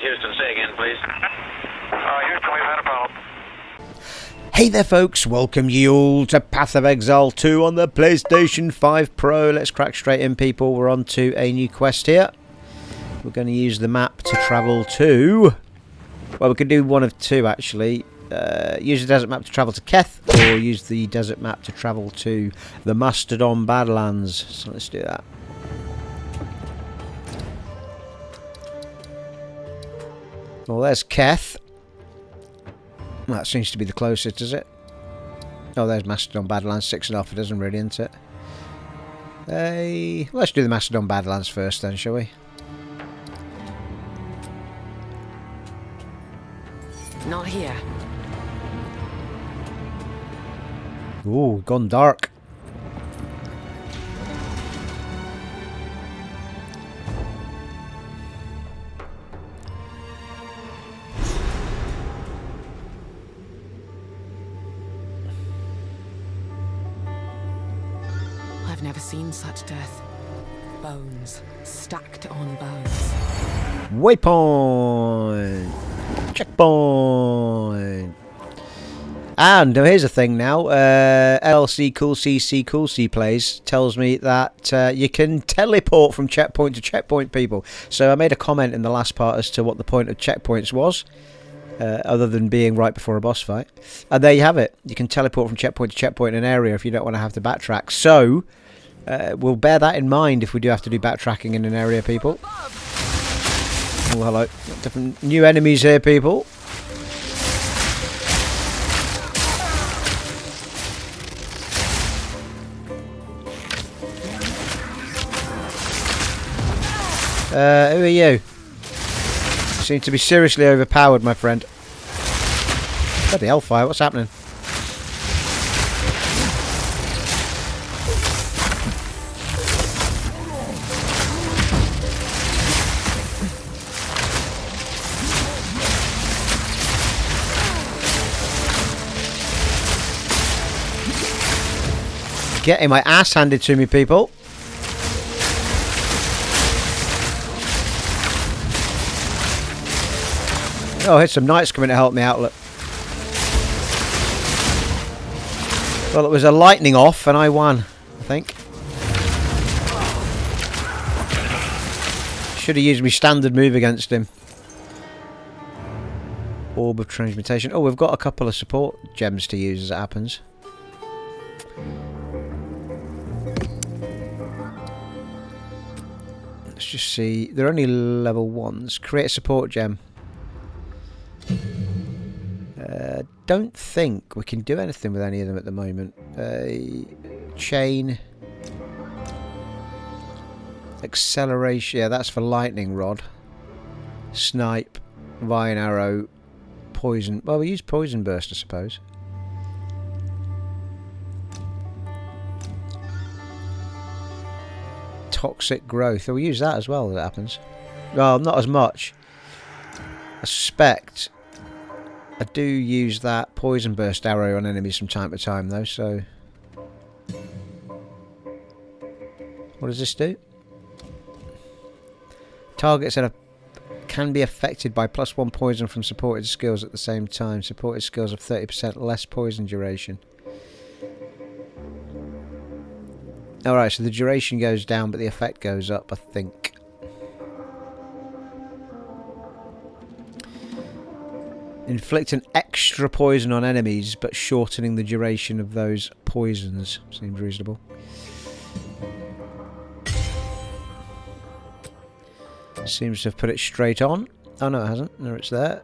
is Houston. Say again, please. Houston, we've had a problem. Hey there folks, welcome you all to Path of Exile 2 on the PlayStation 5 Pro. Let's crack straight in, people. We're on to a new quest here. We're going to use the map to travel to... Well, we could do one of two, actually. Use the desert map to travel to Keth, or use the desert map to travel to the Mastadon badlands. So let's do that. Well, there's Keth. That seems to be the closest, is it? Oh, there's Mastadon badlands. 6.5 a dozen, really, isn't it? Hey, let's do the Mastadon badlands first, then, shall we? Not here. Ooh, gone dark. I've never seen such death. Bones stacked on bones. Waypoint! Checkpoint! And here's the thing now, LLC Cool CC Cool C Plays tells me that you can teleport from checkpoint to checkpoint, people. So I made a comment in the last part as to what the point of checkpoints was, other than being right before a boss fight. And there you have it. You can teleport from checkpoint to checkpoint in an area if you don't want to have to backtrack. So, we'll bear that in mind if we do have to do backtracking in an area, people. Oh, hello. Different new enemies here, people. Who are you? Seem to be seriously overpowered, my friend. Bloody hellfire, what's happening? Getting my ass handed to me, people. Oh, here's some knights coming to help me out, look. Well, it was a lightning off and I won, I think. Should have used my standard move against him. Orb of transmutation. Oh, we've got a couple of support gems to use as it happens. Let's just see. They're only level 1s. Create a support gem. Don't think we can do anything with any of them at the moment. Chain. Acceleration. Yeah, that's for lightning rod. Snipe. Vine arrow. Poison. Well, we use poison burst, I suppose. Toxic growth. Oh, we use that as well, as it happens. Well, not as much. I suspect I do use that poison burst arrow on enemies from time to time, though, so... What does this do? Targets that can be affected by +1 poison from supported skills at the same time. Supported skills have 30% less poison duration. Alright, so the duration goes down, but the effect goes up, I think. Inflict an extra poison on enemies, but shortening the duration of those poisons. Seems reasonable. Seems to have put it straight on. Oh no, it hasn't. No, it's there.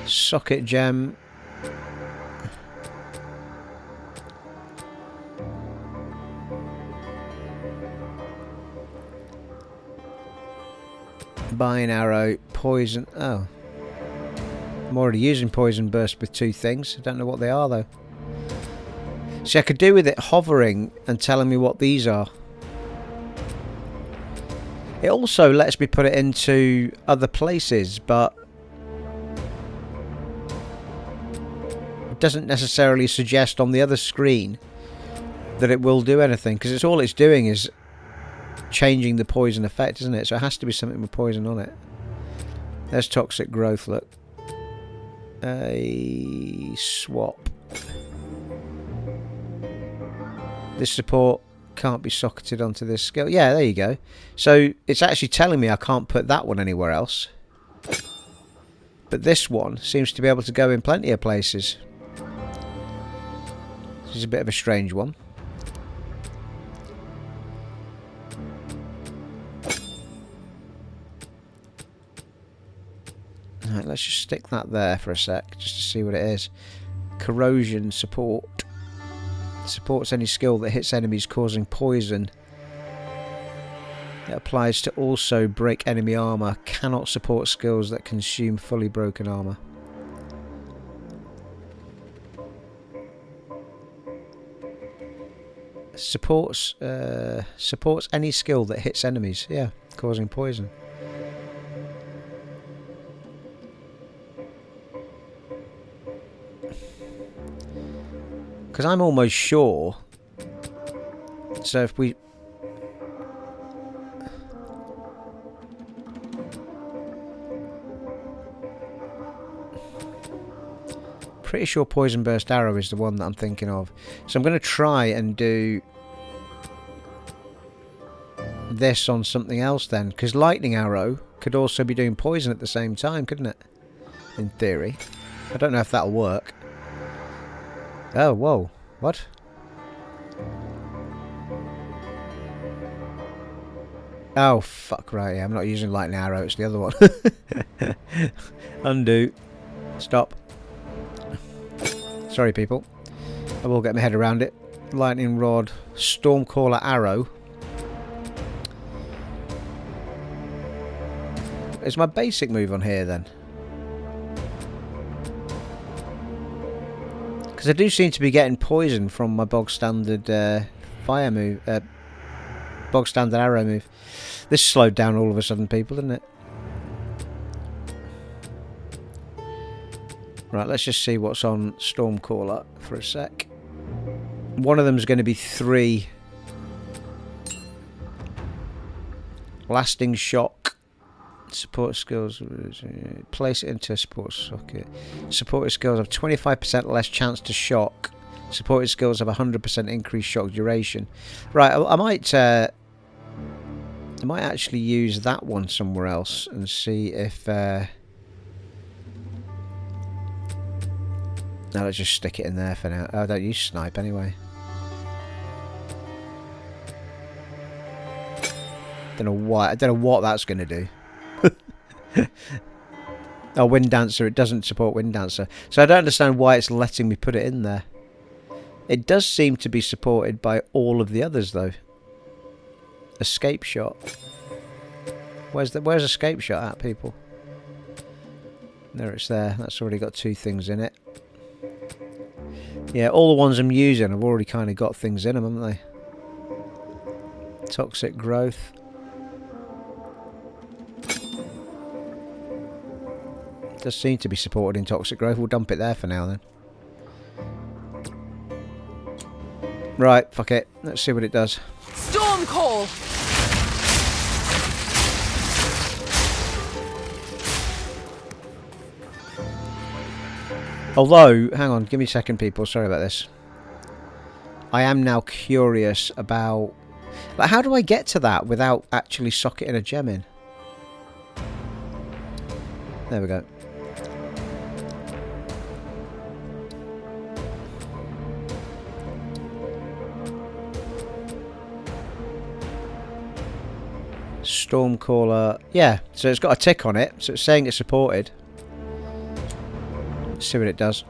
Socket gem. Vine arrow, poison. Oh. I'm already using poison burst with 2 things. I don't know what they are though. See, I could do with it hovering and telling me what these are. It also lets me put it into other places, but it doesn't necessarily suggest on the other screen that it will do anything, because all it's doing is changing the poison effect, isn't it? So it has to be something with poison on it. There's toxic growth, look. A swap. This support can't be socketed onto this skill. Yeah, there you go. So it's actually telling me I can't put that one anywhere else. But this one seems to be able to go in plenty of places. This is a bit of a strange one. Right, let's just stick that there for a sec, just to see what it is. Corrosion support. Supports any skill that hits enemies causing poison. It applies to also break enemy armor. Cannot support skills that consume fully broken armor. Supports any skill that hits enemies. Yeah, causing poison. Because I'm almost sure. So if we... Pretty sure Poison Burst Arrow is the one that I'm thinking of. So I'm going to try and do this on something else then. Because Lightning Arrow could also be doing poison at the same time, couldn't it? In theory. I don't know if that'll work. Oh, whoa. What? Oh, fuck, right, yeah, I'm not using Lightning Arrow, it's the other one. Undo. Stop. Sorry, people. I will get my head around it. Lightning Rod. Stormcaller Arrow. Is my basic move on here, then? Because I do seem to be getting poison from my bog standard fire move, bog standard arrow move. This slowed down all of a sudden, people, didn't it? Right, let's just see what's on Stormcaller for a sec. One of them is going to be 3. Lasting Shock. Support skills, place it into a support socket. Supported skills have 25% less chance to shock. Supported skills have 100% increased shock duration. Right, I might actually use that one somewhere else and see if... No, let's just stick it in there for now. Oh, I don't use snipe anyway. I don't know what that's going to do. Oh, Wind Dancer. It doesn't support Wind Dancer. So I don't understand why it's letting me put it in there. It does seem to be supported by all of the others, though. Escape Shot. Where's Escape Shot at, people? There, it's there. That's already got 2 things in it. Yeah, all the ones I'm using have already kind of got things in them, haven't they? Toxic Growth. Does seem to be supported in Toxic Growth. We'll dump it there for now then. Right, fuck it. Let's see what it does. Storm Call! Although, hang on, give me a second, people. Sorry about this. I am now curious about... Like, how do I get to that without actually socketing a gem in? There we go. Stormcaller. Yeah, so it's got a tick on it, so it's saying it's supported. Let's see what it does.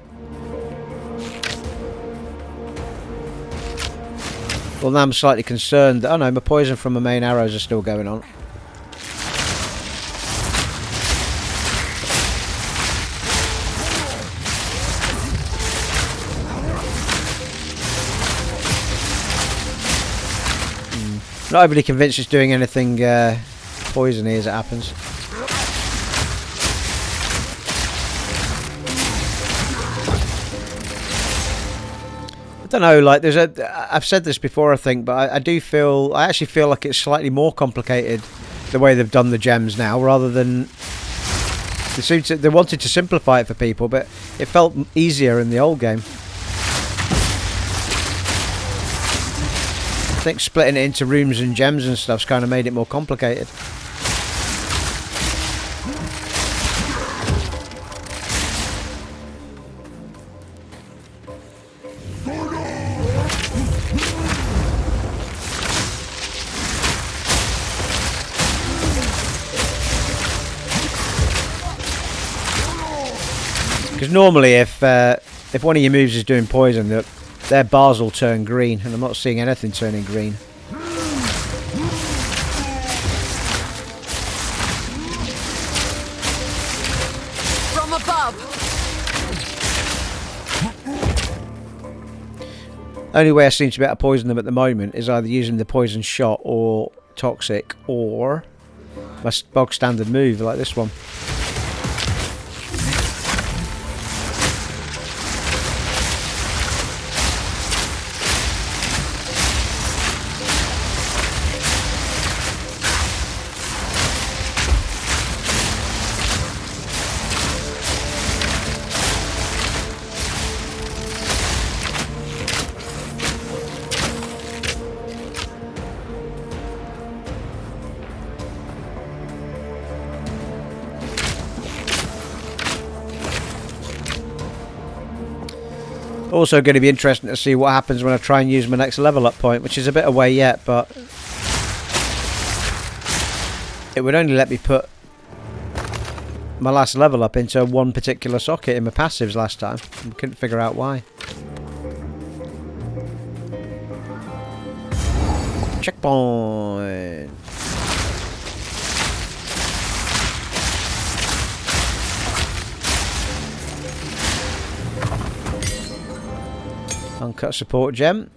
Well, now I'm slightly concerned that, oh no, my poison from my main arrows are still going on. Not overly convinced it's doing anything poisony as it happens. don't know, like I've said this before I think, but I actually feel like it's slightly more complicated the way they've done the gems now, rather than they wanted to simplify it for people, but it felt easier in the old game. I think splitting it into rooms and gems and stuff's kind of made it more complicated. Because normally if one of your moves is doing poison, their bars will turn green, and I'm not seeing anything turning green. From above. Only way I seem to be able to poison them at the moment is either using the poison shot or toxic, or my bog standard move like this one. Also going to be interesting to see what happens when I try and use my next level up point, which is a bit away yet, but it would only let me put my last level up into one particular socket in my passives last time. I couldn't figure out why. Checkpoint. Uncut support gem.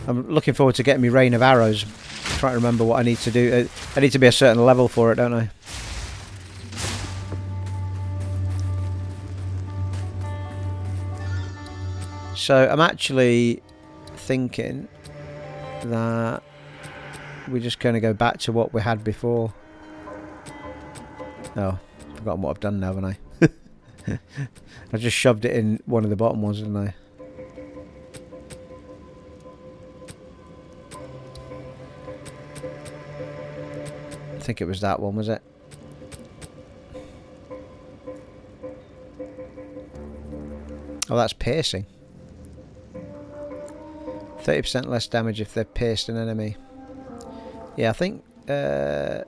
I'm looking forward to getting me rain of arrows. I'm trying to remember what I need to do. I need to be a certain level for it, don't I? So I'm actually thinking that we're just going to go back to what we had before. Oh, I've forgotten what I've done now, haven't I? I just shoved it in one of the bottom ones, didn't I? I think it was that one, was it? Oh, that's piercing. 30% less damage if they've pierced an enemy. Yeah, I think... I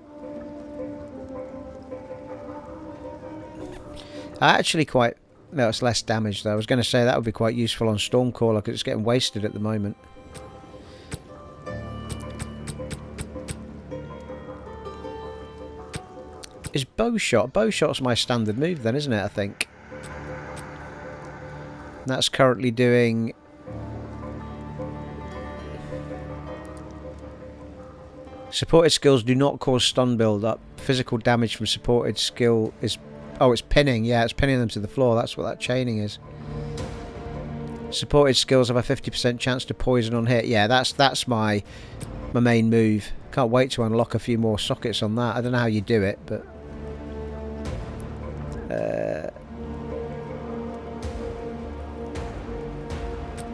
actually quite... No, it's less damage though. I was going to say that would be quite useful on Stormcaller because it's getting wasted at the moment. Is Bowshot? Bowshot's my standard move then, isn't it, I think? That's currently doing... Supported skills do not cause stun build-up. Physical damage from supported skill is... Oh, it's pinning. Yeah, it's pinning them to the floor. That's what that chaining is. Supported skills have a 50% chance to poison on hit. Yeah, that's my main move. Can't wait to unlock a few more sockets on that. I don't know how you do it, but...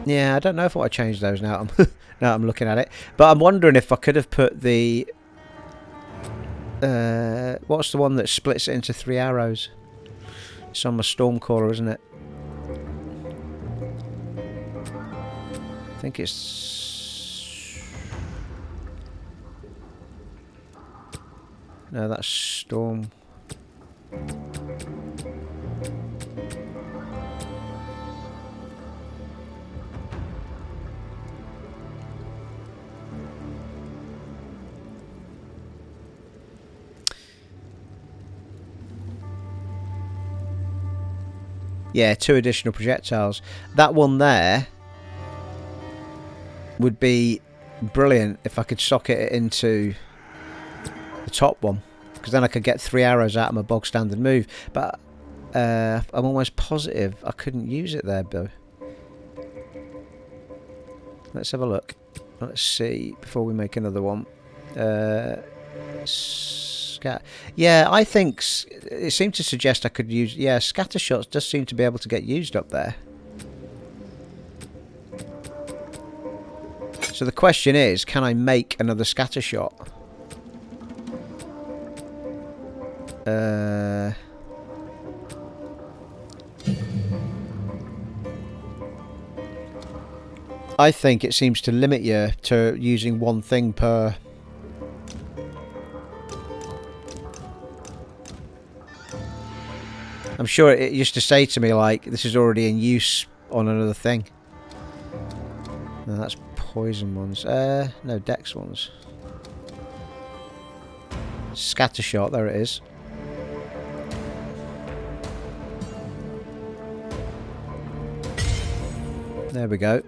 yeah, I don't know if I want to change those now. Now I'm looking at it. But I'm wondering if I could have put the... what's the one that splits it into 3 arrows? It's on my Stormcaller, isn't it? I think it's... No, that's Storm... Yeah, 2 additional projectiles. That one there would be brilliant if I could socket it into the top one, because then I could get 3 arrows out of my bog standard move. But I'm almost positive I couldn't use it there, though. Let's have a look. Let's see before we make another one. Yeah, I think it seemed to suggest I could use... Yeah, scatter shots does seem to be able to get used up there. So the question is, can I make another scatter shot? I think it seems to limit you to using one thing per... I'm sure it used to say to me, like, this is already in use on another thing. No, that's poison ones. No, dex ones. Scatter shot, there it is. There we go.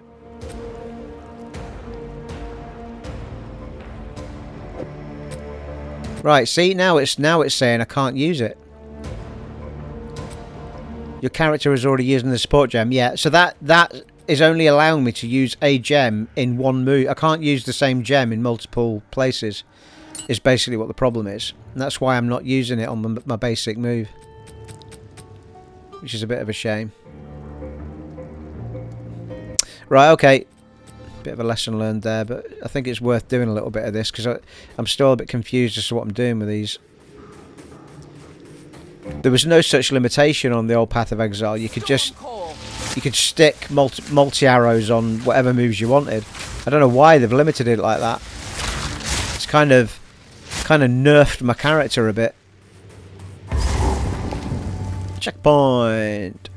Right, see, now it's saying I can't use it. Your character is already using the support gem. Yeah, so that is only allowing me to use a gem in one move. I can't use the same gem in multiple places. Is basically what the problem is. And that's why I'm not using it on my basic move. Which is a bit of a shame. Right, okay. Bit of a lesson learned there, but I think it's worth doing a little bit of this because I'm still a bit confused as to what I'm doing with these. There was no such limitation on the old Path of Exile. You could stick multi arrows on whatever moves you wanted. I don't know why they've limited it like that. It's kind of nerfed my character a bit. Checkpoint.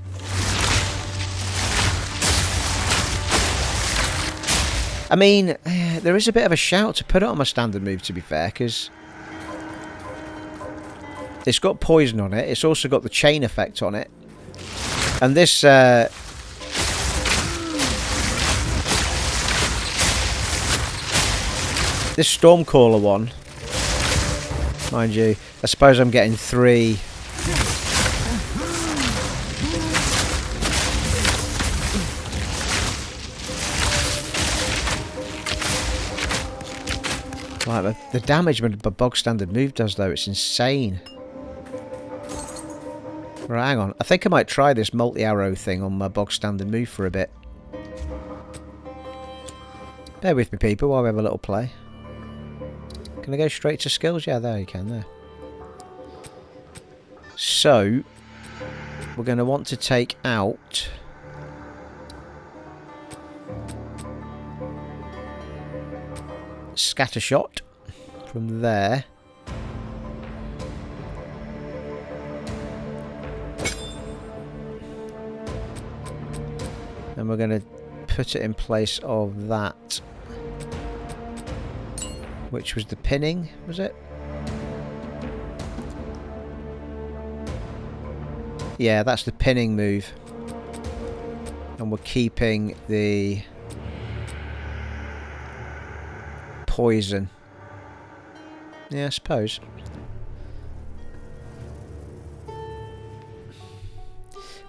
I mean, there is a bit of a shout to put it on my standard move, to be fair, because it's got poison on it. It's also got the chain effect on it. And this... this Stormcaller one, mind you, I suppose I'm getting 3... Like, the damage my bog standard move does, though, it's insane. Right, hang on. I think I might try this multi-arrow thing on my bog standard move for a bit. Bear with me, people, while we have a little play. Can I go straight to skills? Yeah, there you can, there. So, we're going to want to take out... Scatter shot from there. And we're going to put it in place of that, which was the pinning, was it? Yeah, that's the pinning move. And we're keeping the poison. Yeah, I suppose.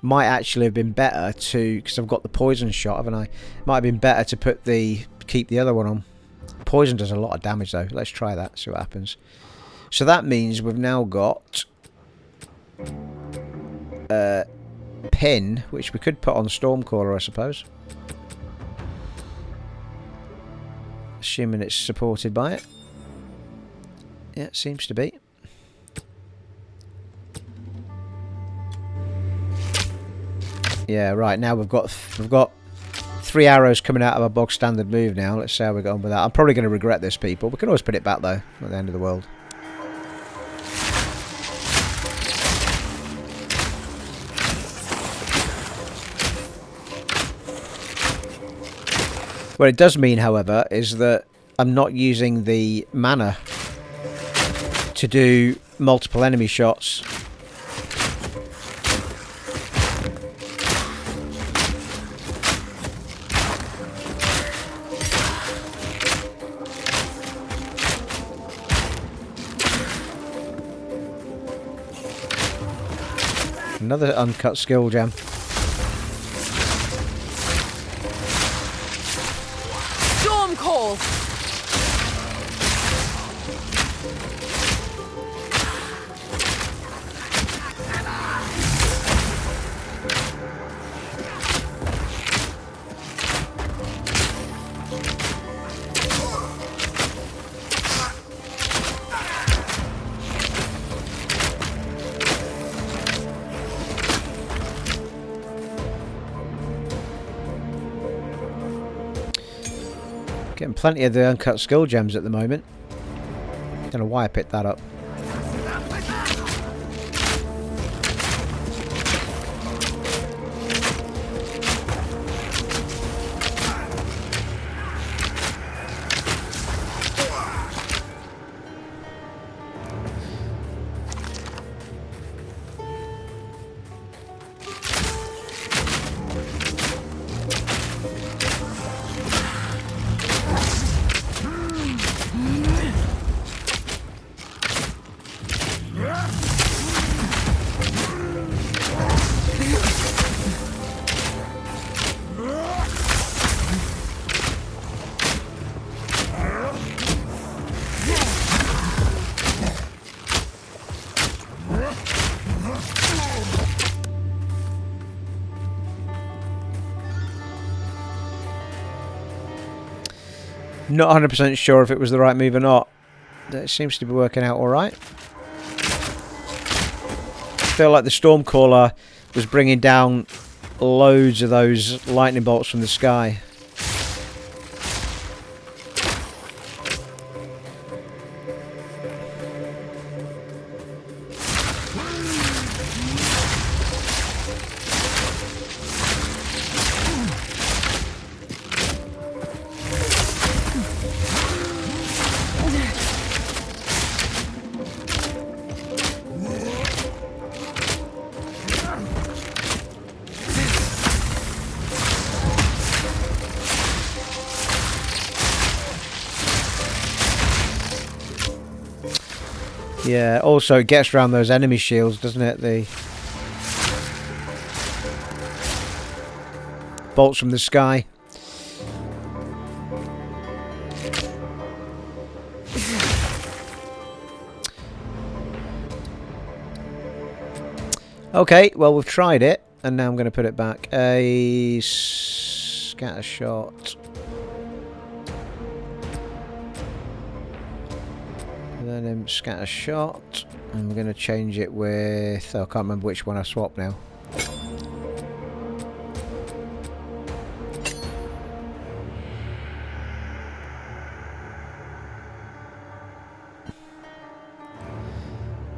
Might actually have been better to, because I've got the poison shot, haven't I? Might have been better to put keep the other one on. Poison does a lot of damage though. Let's try that, see what happens. So that means we've now got pin, which we could put on Stormcaller, I suppose. Assuming it's supported by it. Yeah, it seems to be. Yeah, right, now we've got 3 arrows coming out of our bog standard move now. Let's see how we get on with that. I'm probably going to regret this, people. We can always put it back though, at the end of the world. What it does mean, however, is that I'm not using the mana to do multiple enemy shots. Another uncut skill gem. Storm call! Getting plenty of the uncut skill gems at the moment. Don't know why I picked that up. Not 100% sure if it was the right move or not. It seems to be working out alright. I feel like the Stormcaller was bringing down loads of those lightning bolts from the sky. Yeah, also it gets around those enemy shields, doesn't it? The bolts from the sky. Okay, well we've tried it, and now I'm going to put it back. A scatter shot. Then scatter shot, and we're going to change it with, oh, I can't remember which one I swapped now.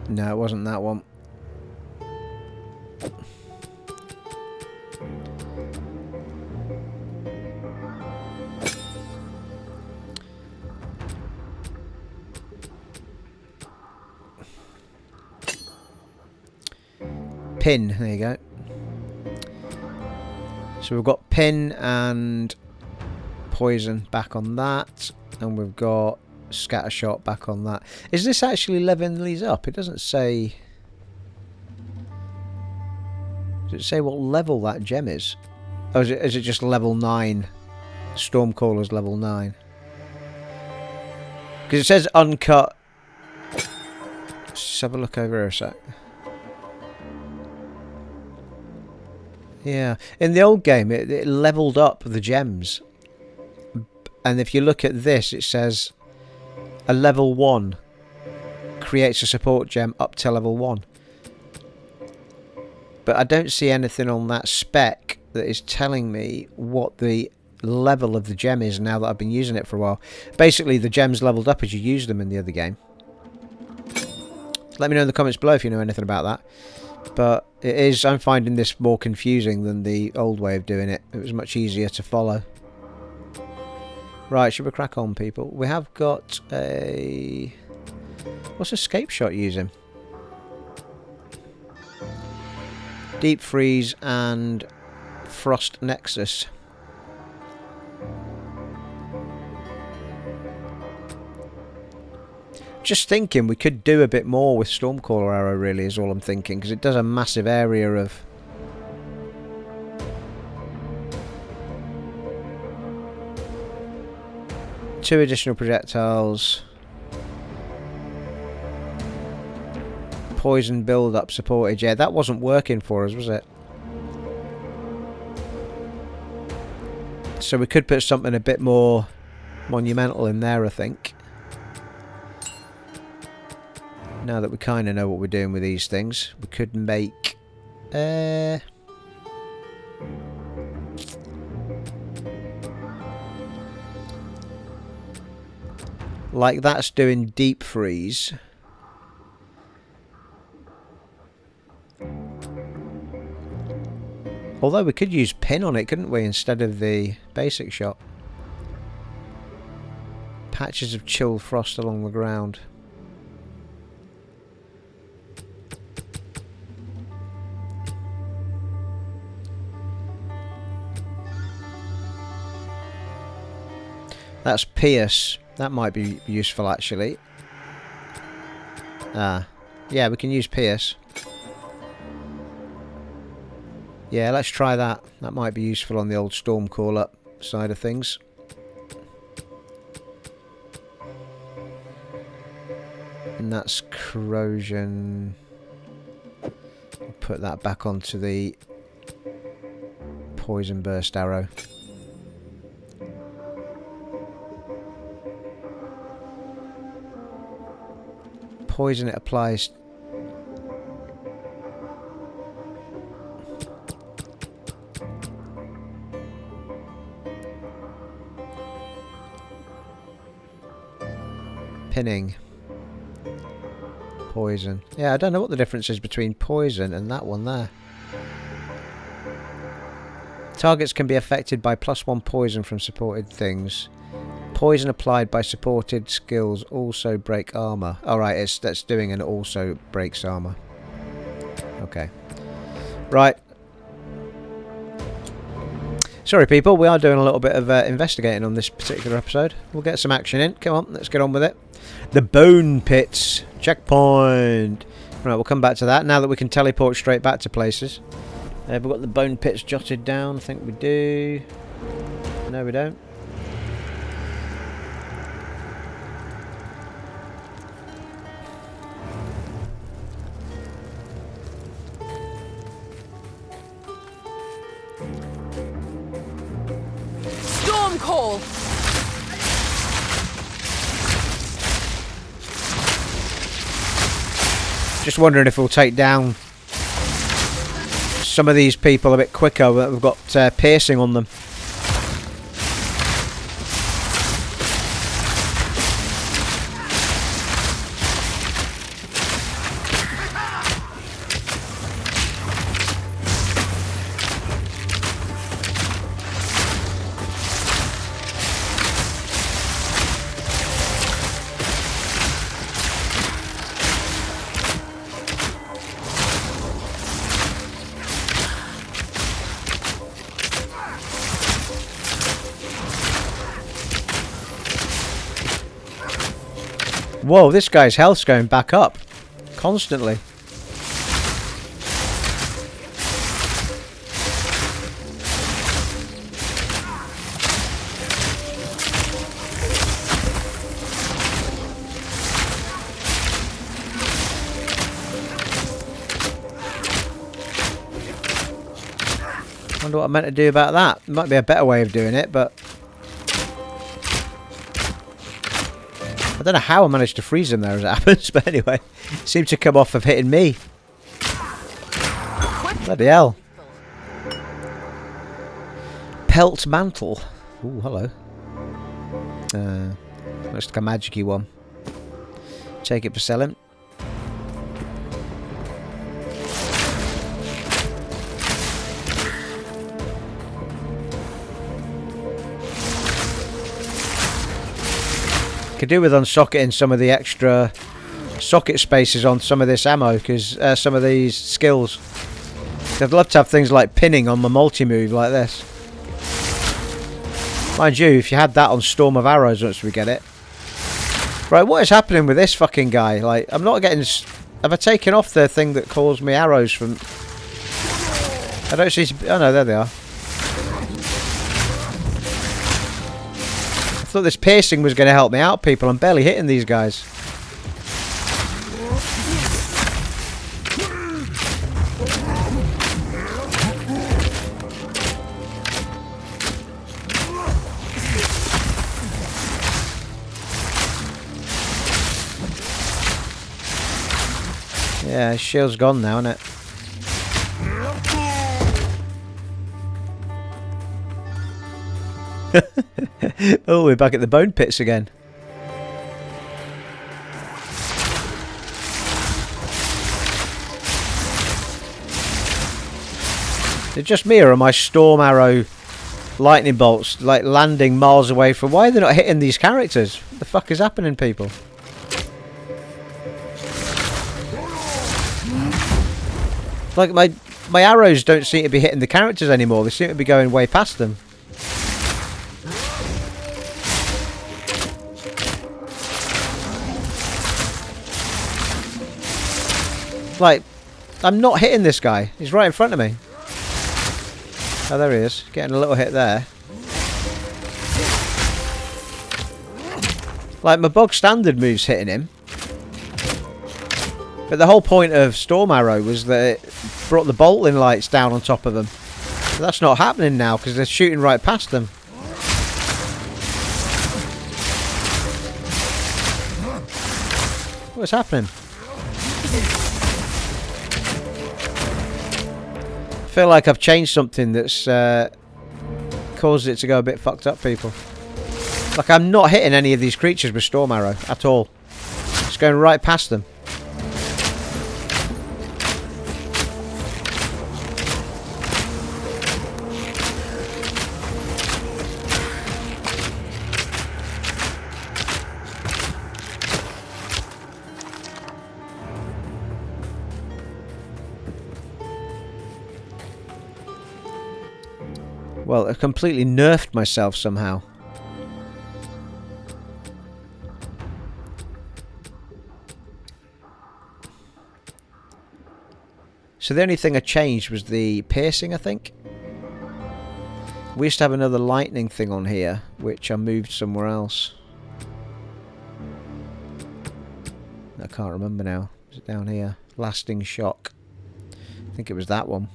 No, it wasn't that one. Pin, there you go. So we've got pin and poison back on that, and we've got scatter shot back on that. Is this actually leveling these up? It doesn't say. Does it say what level that gem is? Oh, is it just level 9? Stormcaller's level 9. Because it says uncut. Let's have a look over here a sec. Yeah, in the old game it leveled up the gems, and if you look at this, it says a level 1 creates a support gem up to level 1. But I don't see anything on that spec that is telling me what the level of the gem is now that I've been using it for a while. Basically, the gems leveled up as you use them in the other game. Let me know in the comments below if you know anything about that. But it is, I'm finding this more confusing than the old way of doing it. It was much easier to follow. Right, should we crack on, people? We have got a... What's escape shot using? Deep freeze and frost nexus. just thinking we could do a bit more with Stormcaller Arrow, really, is all I'm thinking, because it does a massive area of... Two additional projectiles. Poison build-up supported. Yeah, that wasn't working for us, was it? So we could put something a bit more monumental in there, I think. Now that we kind of know what we're doing with these things, we could make... like that's doing deep freeze. Although we could use pin on it, couldn't we, instead of the basic shot. Patches of chilled frost along the ground. That's Pierce. That might be useful, actually. Ah. Yeah, we can use Pierce. Yeah, let's try that. That might be useful on the old Stormcaller side of things. And that's corrosion. I'll put that back onto the poison burst arrow. Poison it applies. Pinning. Poison. Yeah, I don't know what the difference is between poison and that one there. Targets can be affected by +1 poison from supported things. Poison applied by supported skills also break armor. Alright, that's doing an also breaks armor. Okay. Right. Sorry people, we are doing a little bit of investigating on this particular episode. We'll get some action in. Come on, let's get on with it. The Bone Pits. Checkpoint. Right, we'll come back to that now that we can teleport straight back to places. We've got the Bone Pits jotted down. I think we do. No, we don't. Storm call. Just wondering if we'll take down some of these people a bit quicker. We've got piercing on them. Whoa, this guy's health's going back up constantly. Wonder what I'm meant to do about that. Might be a better way of doing it, but I don't know how I managed to freeze him there as it happens, but anyway, it seemed to come off of hitting me. Bloody hell. Pelt mantle. Ooh, hello. Looks like a magic-y one. Take it for selling. Could do with unsocketing some of the extra socket spaces on some of this ammo, because some of these skills. I'd love to have things like pinning on my multi-move like this. Mind you, if you had that on Storm of Arrows once we get it, Right, what is happening with this fucking guy? Like, I'm not getting... Have I taken off the thing that caused me arrows from... I don't see... Oh no, there they are. I thought this piercing was going to help me out, people. I'm barely hitting these guys. Yeah, his shield's gone now, isn't it? Oh, we're back at the bone pits again. Is it just me, or are my storm arrow lightning bolts like landing miles away from... Why are they not hitting these characters? What the fuck is happening, people? Like, my arrows don't seem to be hitting the characters anymore. They seem to be going way past them. Like, I'm not hitting this guy. He's right in front of me. Oh, there he is. Getting a little hit there. Like, my bog standard move's hitting him. But the whole point of Storm Arrow was that it brought the bolting lights down on top of them. But that's not happening now because they're shooting right past them. What's happening? I feel like I've changed something that's caused it to go a bit fucked up, people. Like, I'm not hitting any of these creatures with Storm Arrow at all. It's going right past them. Well, I've completely nerfed myself somehow. So the only thing I changed was the piercing, I think. We used to have another lightning thing on here, which I moved somewhere else. I can't remember now. Is it down here? Lasting shock. I think it was that one.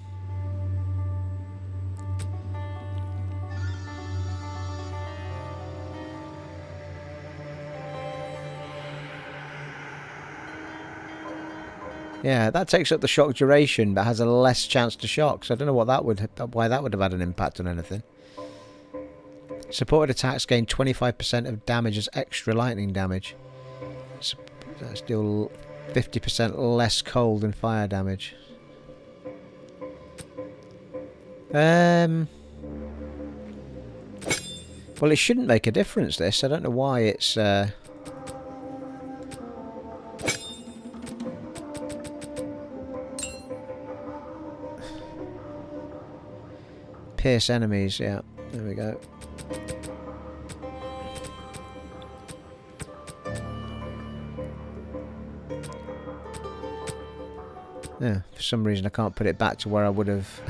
Yeah, that takes up the shock duration, but has a less chance to shock. So I don't know what that would, why that would have had an impact on anything. Supported attacks gain 25% of damage as extra lightning damage. That's still 50% less cold and fire damage. Well, it shouldn't make a difference, this. I don't know why it's... Pierce enemies, yeah. There we go. Yeah, for some reason I can't put it back to where I would have.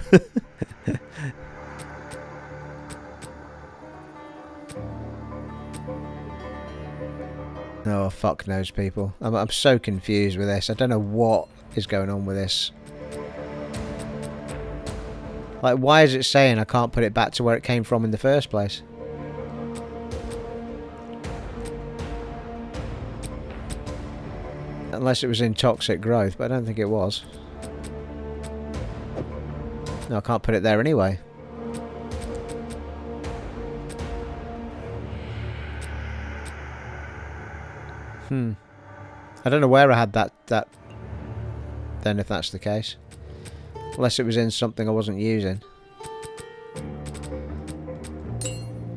Oh, fuck knows, people. I'm so confused with this. I don't know what is going on with this. Like, why is it saying I can't put it back to where it came from in the first place? Unless it was in toxic growth, but I don't think it was. No, I can't put it there anyway. I don't know where I had that then, if that's the case. Unless it was in something I wasn't using.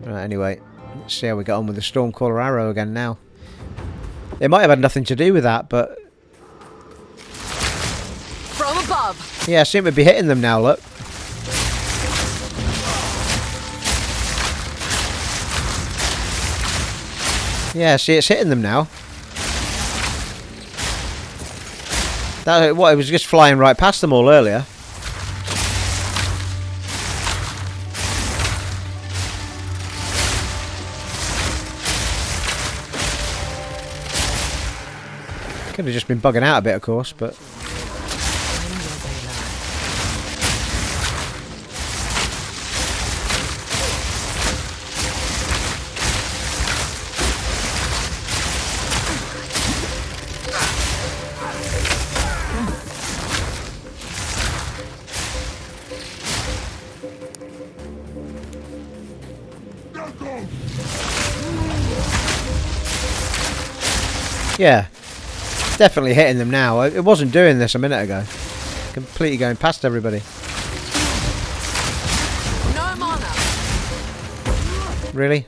Right, anyway. Let's see how we got on with the Stormcaller arrow again now. It might have had nothing to do with that, but... From above! Yeah, I seem to be hitting them now, look. Yeah, see, it's hitting them now. That what? It was just flying right past them all earlier. Could have just been bugging out a bit, of course, but. Yeah, definitely hitting them now. It wasn't doing this a minute ago. Completely going past everybody. No mana. Really?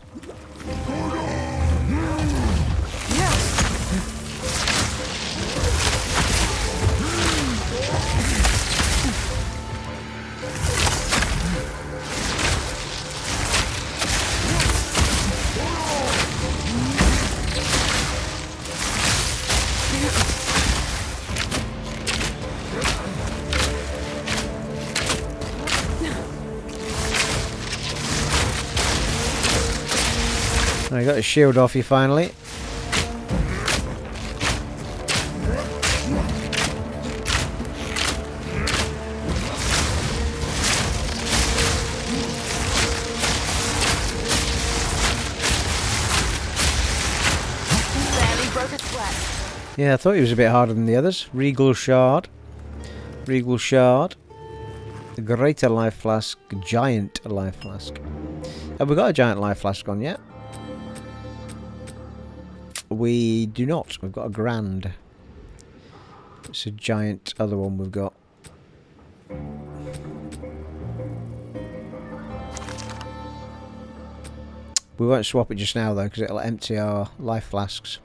I got his shield off you finally. Barely broke a sweat. Yeah, I thought he was a bit harder than the others. Regal Shard. Regal Shard. The Greater Life Flask. Giant Life Flask. Have we got a Giant Life Flask on yet? We do not. We've got a Grand. It's a giant other one we've got. We won't swap it just now though, because it'll empty our life flasks.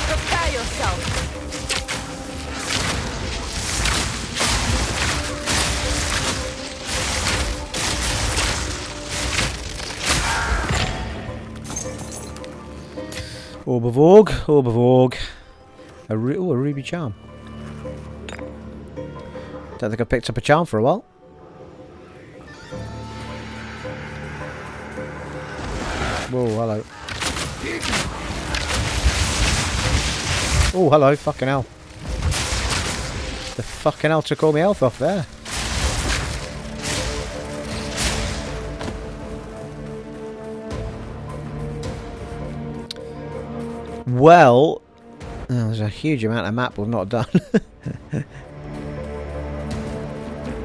Prepare yourself. Orb of Org, Orb of Org. A ruby charm. Don't think I picked up a charm for a while. Whoa, hello. Oh, hello, fucking hell. The fucking hell took all my health off there. Well, there's a huge amount of map we've not done.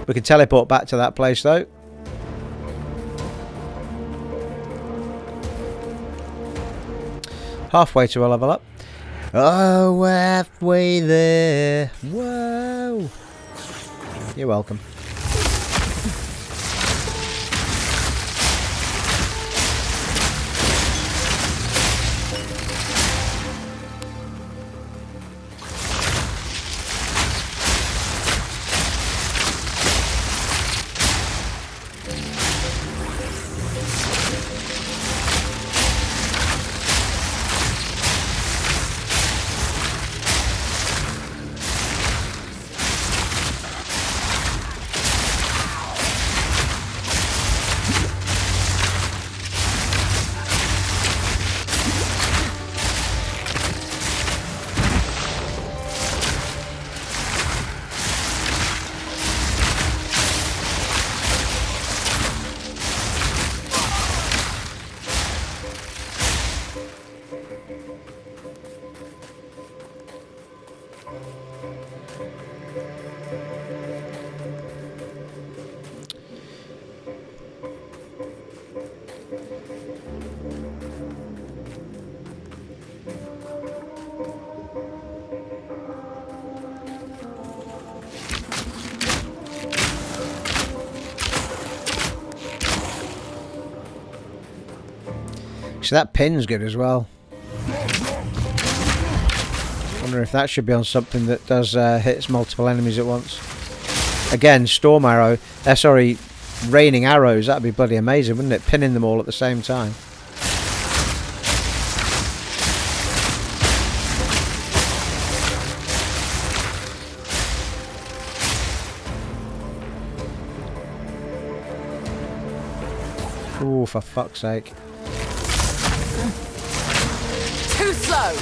We can teleport back to that place though. Halfway to a level up. Oh, we're halfway there. Whoa. You're welcome. Actually, that pin's good as well. Wonder if that should be on something that does hits multiple enemies at once. Again, storm arrow. Sorry, raining arrows. That'd be bloody amazing, wouldn't it? Pinning them all at the same time. Ooh, for fuck's sake. Too slow!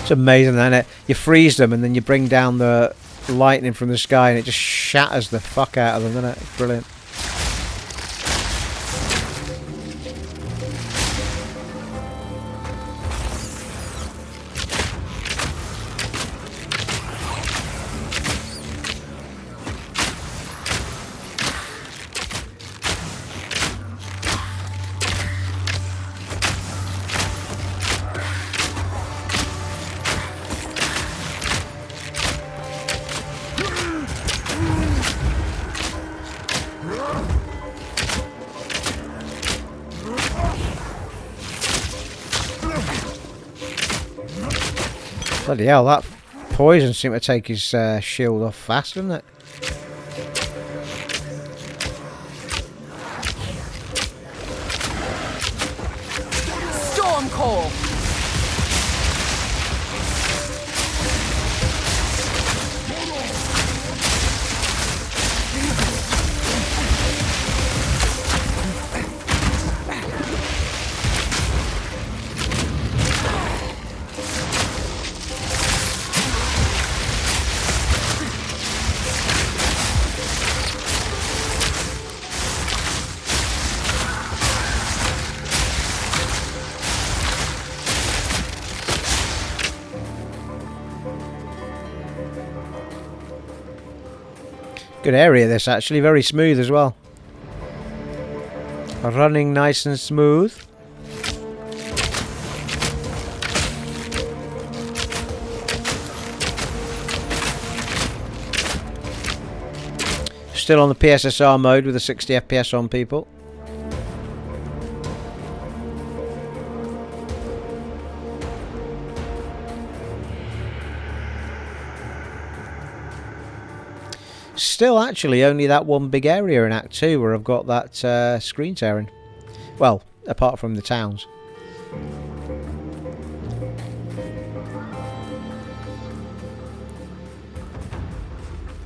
It's amazing, isn't it? You freeze them and then you bring down the lightning from the sky and it just shatters the fuck out of them, doesn't it? It's brilliant. Bloody hell, that poison seemed to take his shield off fast, didn't it? Storm Core! Good area this, actually, very smooth as well. Running nice and smooth. Still on the PSSR mode with the 60 FPS on, people. Still actually only that one big area in Act 2 where I've got that screen tearing. Well, apart from the towns.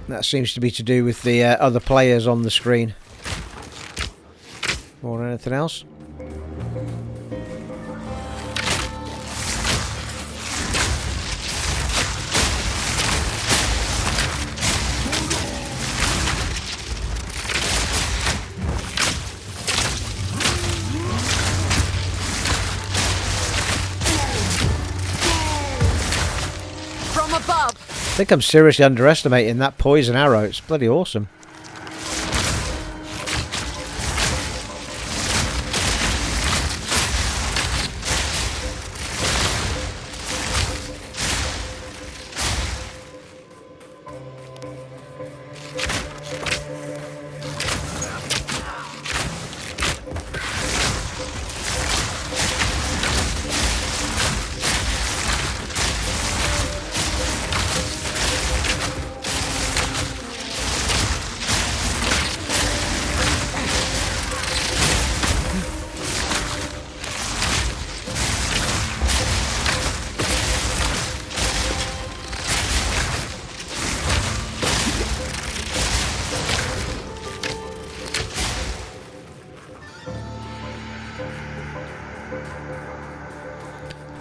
That seems to be to do with the other players on the screen. More than anything else. I think I'm seriously underestimating that poison arrow. It's bloody awesome.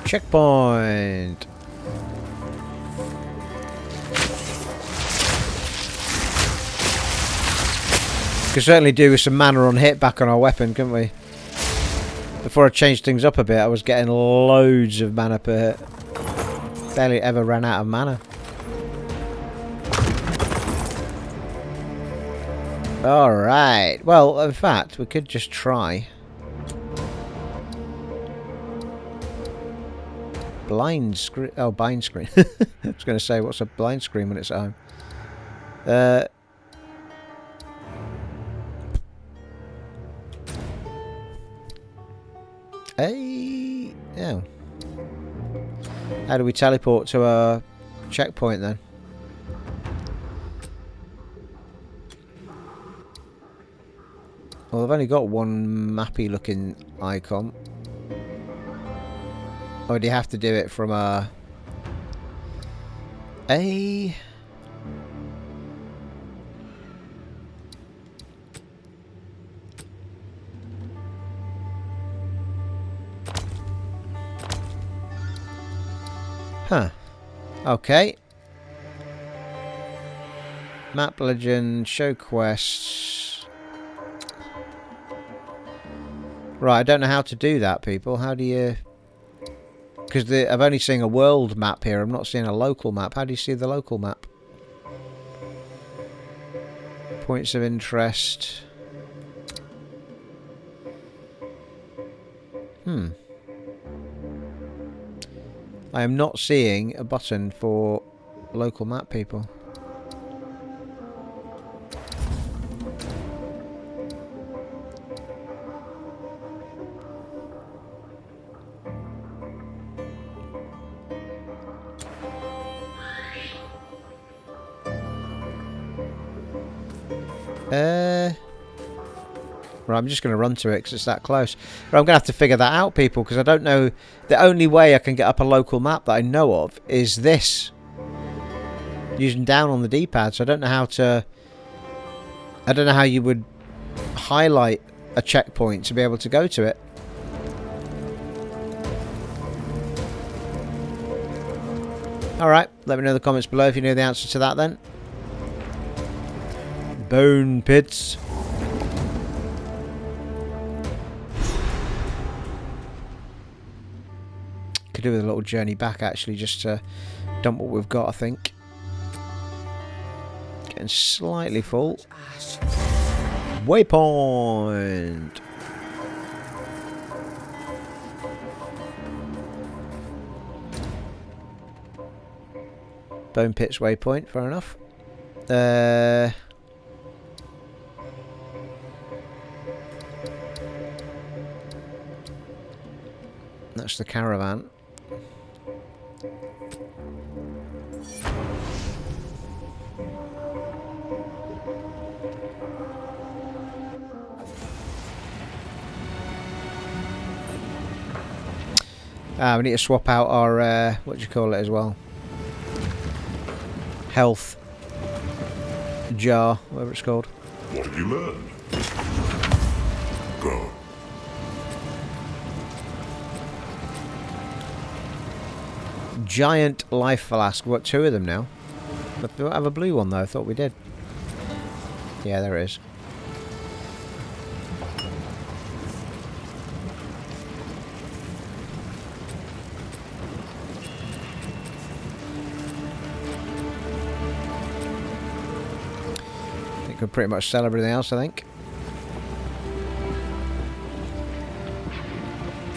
Checkpoint. Could certainly do with some mana on hit back on our weapon, couldn't we? The Before I changed things up a bit, I was getting loads of mana per hit. Barely ever ran out of mana. Alright. Well, in fact, we could just try. Blind screen. Oh, bind screen. I was going to say, what's a blind screen when it's at home? Hey. Oh. How do we teleport to a checkpoint then? Well, I've only got one mappy looking icon. Or do you have to do it from a... Huh. Okay. Map legend, show quests. Right, I don't know how to do that, people. How do you... Because I've only seen a world map here. I'm not seeing a local map. How do you see the local map? Points of interest. I am not seeing a button for local map, people. Right, I'm just going to run to it because it's that close. But I'm going to have to figure that out, people, because I don't know. The only way I can get up a local map that I know of is this. Using down on the D-pad, so I don't know how to... I don't know how you would highlight a checkpoint to be able to go to it. Alright, let me know in the comments below if you know the answer to that then. Bone pits. Could do with a little journey back actually, just to dump what we've got, I think. Getting slightly full. Waypoint. Bone pits waypoint, fair enough. That's the caravan. We need to swap out our, what do you call it as well? Health jar, whatever it's called. What have you learned? Go. Giant life flask. What, two of them now? We don't have a blue one though. I thought we did. Yeah, there it is. I think we pretty much sell everything else, I think.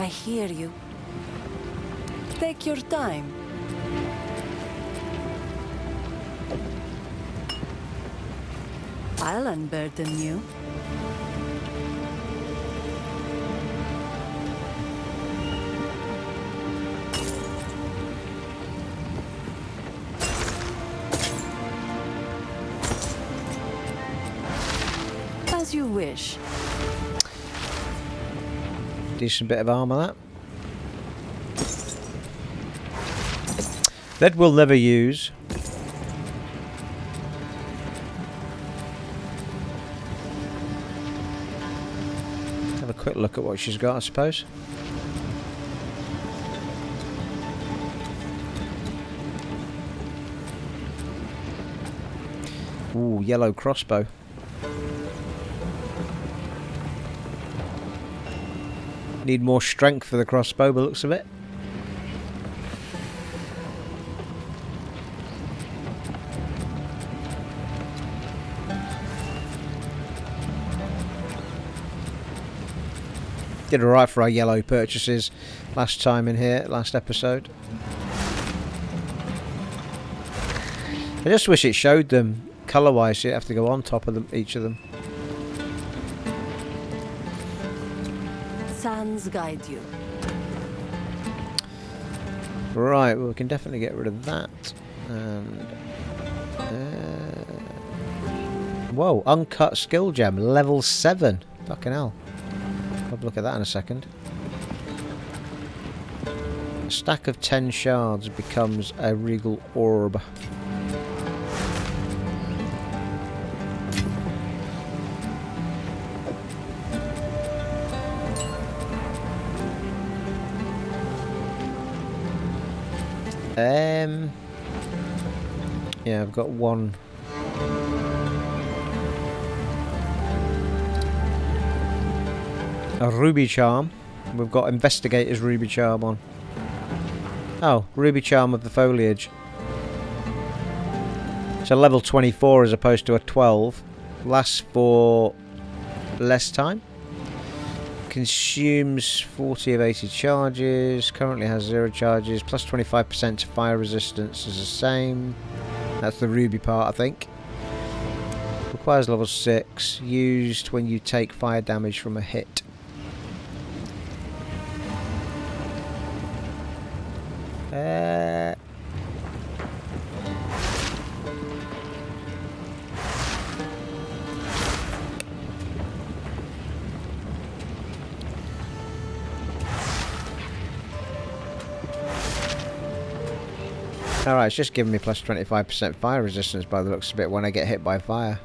I hear you. Take your time. I'll unburden you. As you wish. Decent bit of armour, that. That we'll never use. Have a quick look at what she's got, I suppose. Ooh, yellow crossbow. Need more strength for the crossbow, by the looks of it. Did alright for our yellow purchases last time in here, last episode. I just wish it showed them colour-wise, so you have to go on top of them, each of them. Sands guide you. Right, well, we can definitely get rid of that. And whoa, uncut skill gem, level 7. Fucking hell. I'll have a look at that in a second. A stack of 10 shards becomes a regal orb. Yeah, I've got one. A ruby charm. We've got investigator's ruby charm on. Oh, ruby charm of the foliage. So level 24 as opposed to a 12. Lasts for less time. Consumes 40 of 80 charges. Currently has 0 charges. Plus 25% to fire resistance is the same. That's the ruby part, I think. Requires level 6. Used when you take fire damage from a hit. Alright, it's just giving me plus 25% fire resistance by the looks of it when I get hit by fire.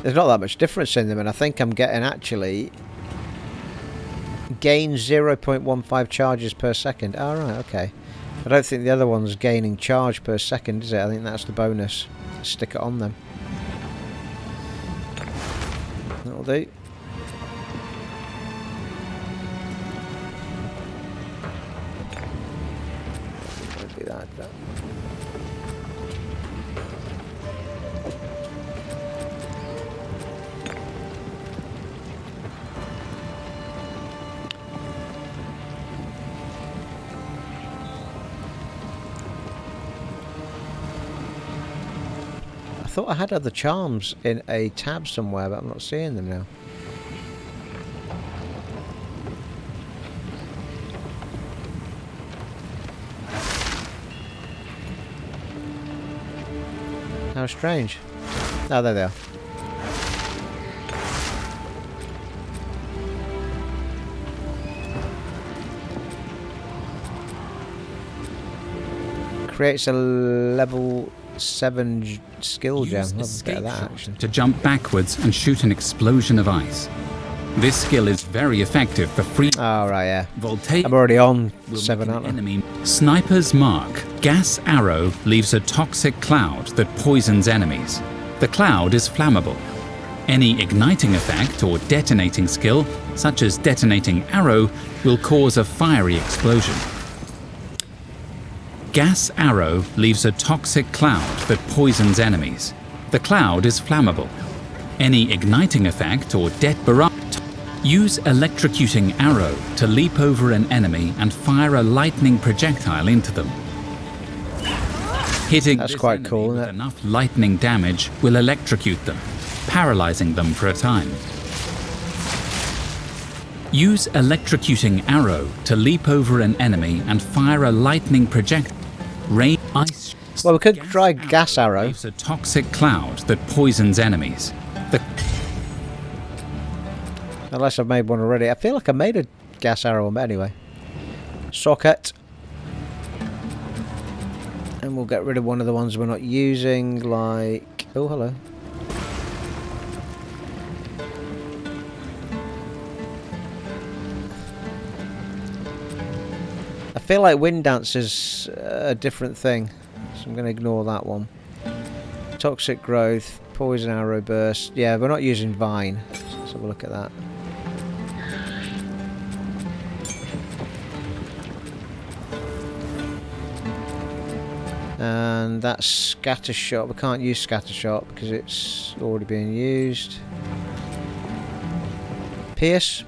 There's not that much difference in them, and I think I'm getting actually gain 0.15 charges per second. Alright, okay. I don't think the other one's gaining charge per second, is it? I think that's the bonus. Stick it on them. That'll do. That. I thought I had other charms in a tab somewhere, but I'm not seeing them now. How strange. Oh, there they are. Creates a level 7 skill gem. I'll get that action. To jump backwards and shoot an explosion of ice. This skill is very effective for free. Oh, right, yeah. Voltaic I'm already on 7, aren't I? enemy. Sniper's Mark. Gas arrow leaves a toxic cloud that poisons enemies. The cloud is flammable. Any igniting effect or detonating skill, such as detonating arrow, will cause a fiery explosion. Gas arrow leaves a toxic cloud that poisons enemies. The cloud is flammable. Any igniting effect or barrage. Use electrocuting arrow to leap over an enemy and fire a lightning projectile into them. Hitting That's this quite enemy cool, with isn't it? enough lightning damage will electrocute them, paralyzing them for a time. Use electrocuting arrow to leap over an enemy and fire a lightning projectile. Rain ice. Well, we could try gas arrow. Leaves a toxic cloud that poisons enemies. Unless I've made one already. I feel like I made a gas arrow one, but anyway. Socket. And we'll get rid of one of the ones we're not using, like... Oh, hello. I feel like Wind Dance is a different thing, so I'm going to ignore that one. Toxic growth, poison arrow burst. Yeah, we're not using vine. So let's have a look at that. And that's scatter shot. We can't use scatter shot because it's already being used. Pierce.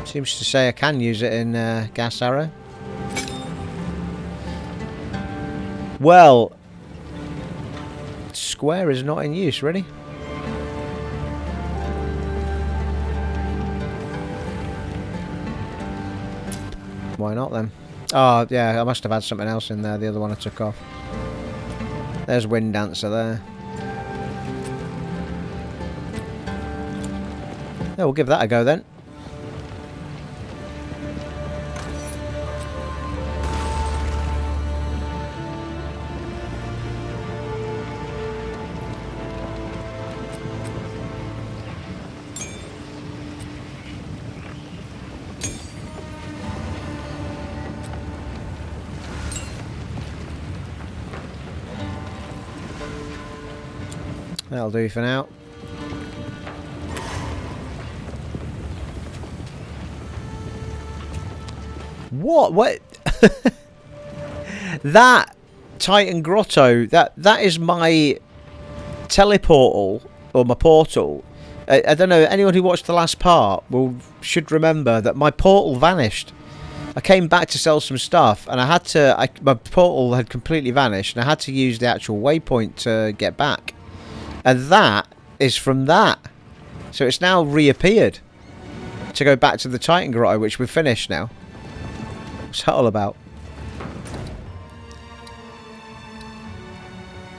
Seems to say I can use it in gas arrow. Well, square is not in use, really. Why not then? Oh, yeah, I must have had something else in there, the other one I took off. There's Wind Dancer there. Yeah, we'll give that a go then. That'll do for now. What? That Titan Grotto, that is my teleportal, or my portal. I don't know, anyone who watched the last part should remember that my portal vanished. I came back to sell some stuff, and I had to, my portal had completely vanished, and I had to use the actual waypoint to get back. And that is from that. So it's now reappeared to go back to the Titan Grotto, which we've finished now. What's that all about?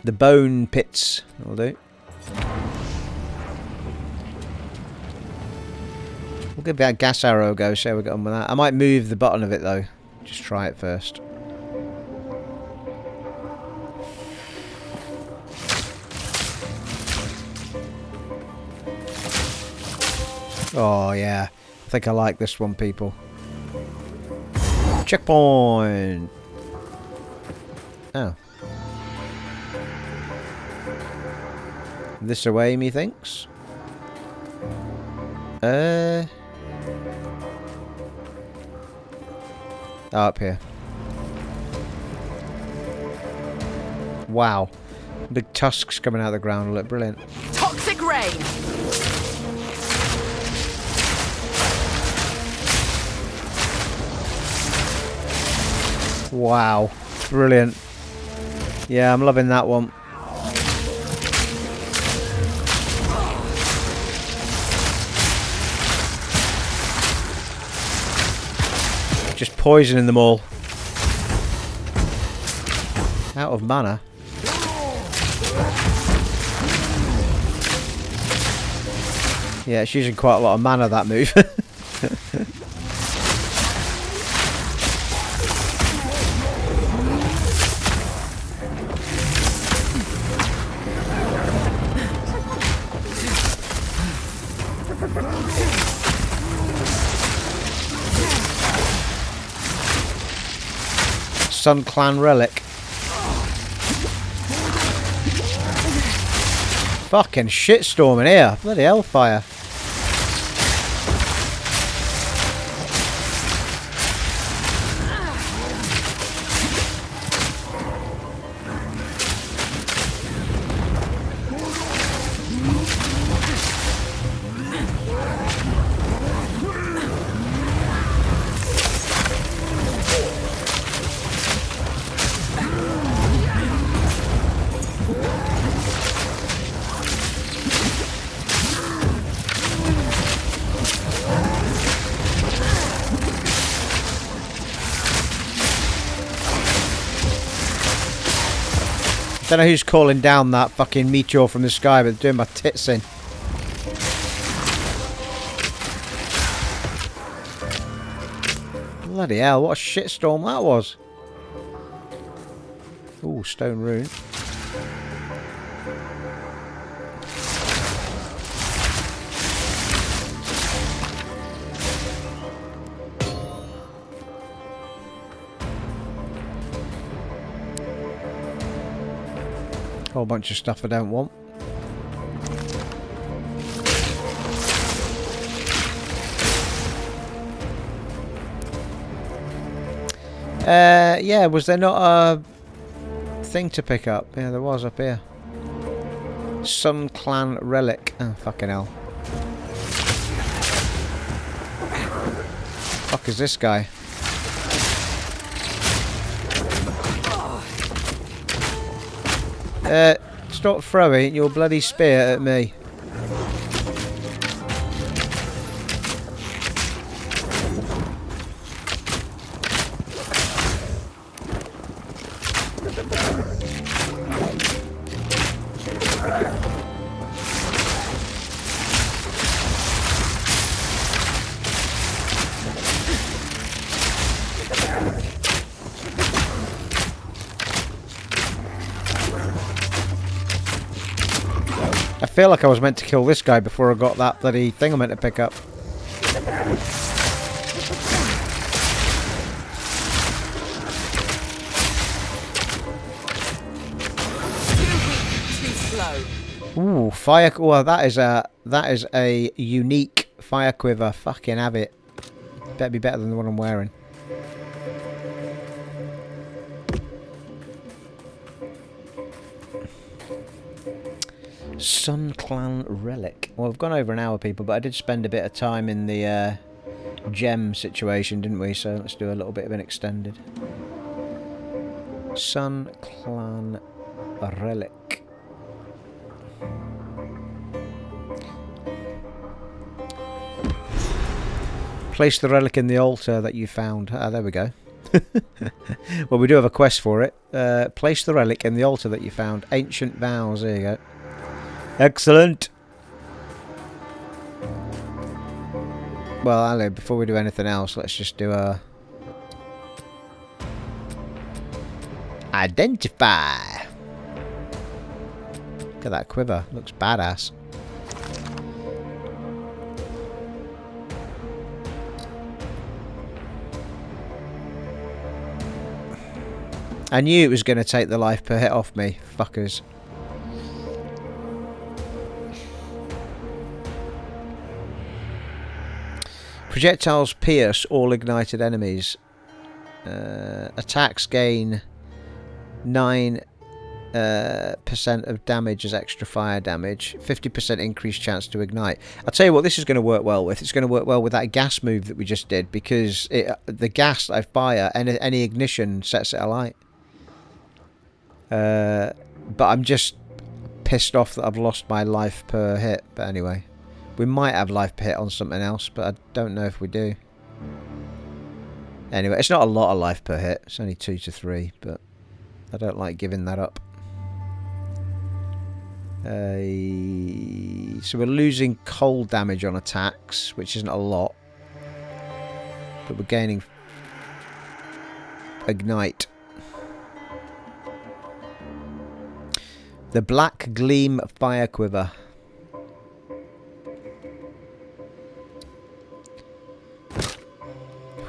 The bone pits will do. We'll give that gas arrow a go, see how we get on with that. I might move the button of it though. Just try it first. Oh yeah, I think I like this one, people. Checkpoint! Oh. This away, methinks? Oh, up here. Wow. Big tusks coming out of the ground, look brilliant. Toxic rain! Wow, brilliant. Yeah, I'm loving that one. Just poisoning them all. Out of mana. Yeah, it's using quite a lot of mana, that move. Sunclan Relic. Fucking shitstorm in here. Bloody hellfire. Don't know who's calling down that fucking meteor from the sky, but they're doing my tits in. Bloody hell, what a shitstorm that was. Ooh, stone rune. Whole bunch of stuff I don't want. Yeah, was there not a thing to pick up? Yeah, there was up here. Sunclan Relic. Oh, fucking hell. Fuck is this guy? Stop throwing your bloody spear at me. I feel like I was meant to kill this guy before I got that bloody thing I meant to pick up. Ooh, fire! Well, that is a unique fire quiver. Fucking have it. Better be better than the one I'm wearing. Sunclan Relic. Well, we've gone over an hour, people, but I did spend a bit of time in the gem situation, didn't we? So let's do a little bit of an extended. Sunclan Relic. Place the relic in the altar that you found. Ah, there we go. Well, we do have a quest for it. Place the relic in the altar that you found. Ancient Vows. There you go. Excellent. Well, Ali, before we do anything else, let's just do a identify. Look at that quiver. Looks badass. I knew it was going to take the life per hit off me. Fuckers. Projectiles pierce all ignited enemies. Attacks gain 9% of damage as extra fire damage. 50% increased chance to ignite. I'll tell you what this is going to work well with. It's going to work well with that gas move that we just did, because the gas I fire, any ignition sets it alight. But I'm just pissed off that I've lost my life per hit. But anyway. We might have life per hit on something else, but I don't know if we do. Anyway, it's not a lot of life per hit. It's only 2 to 3, but I don't like giving that up. So we're losing cold damage on attacks, which isn't a lot. But we're gaining ignite. The Black Gleam Fire Quiver.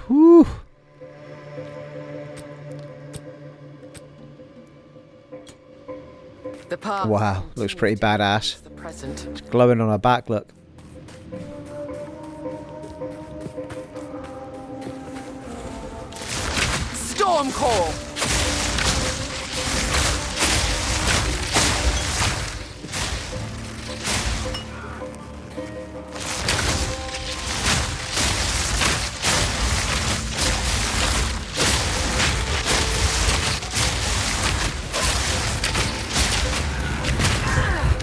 Whew. Wow, looks pretty badass. It's glowing on her back, look. Storm Call!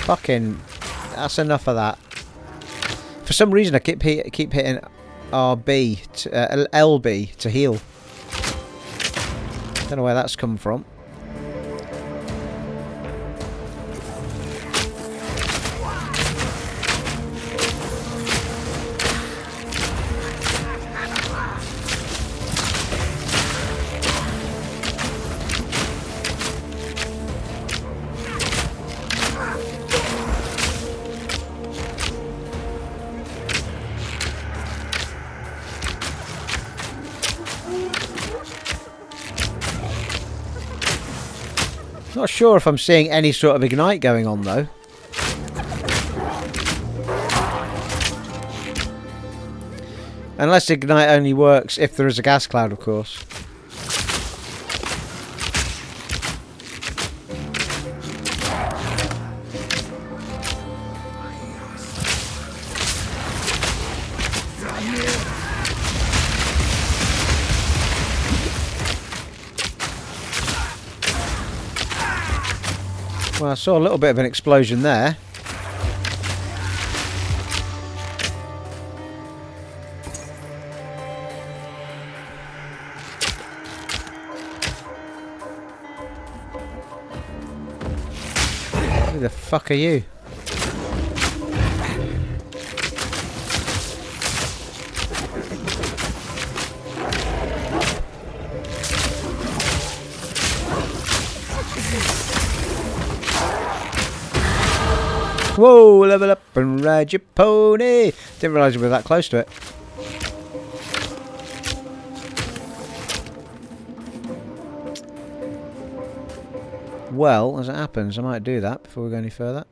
Fucking, that's enough of that. For some reason, I keep hitting RB, to, LB to heal. Don't know where that's come from. Not sure if I'm seeing any sort of ignite going on though. Unless ignite only works if there is a gas cloud, of course. Well, I saw a little bit of an explosion there. Who the fuck are you? Whoa, level up and ride your pony. Didn't realise we were that close to it. Well, as it happens, I might do that before we go any further.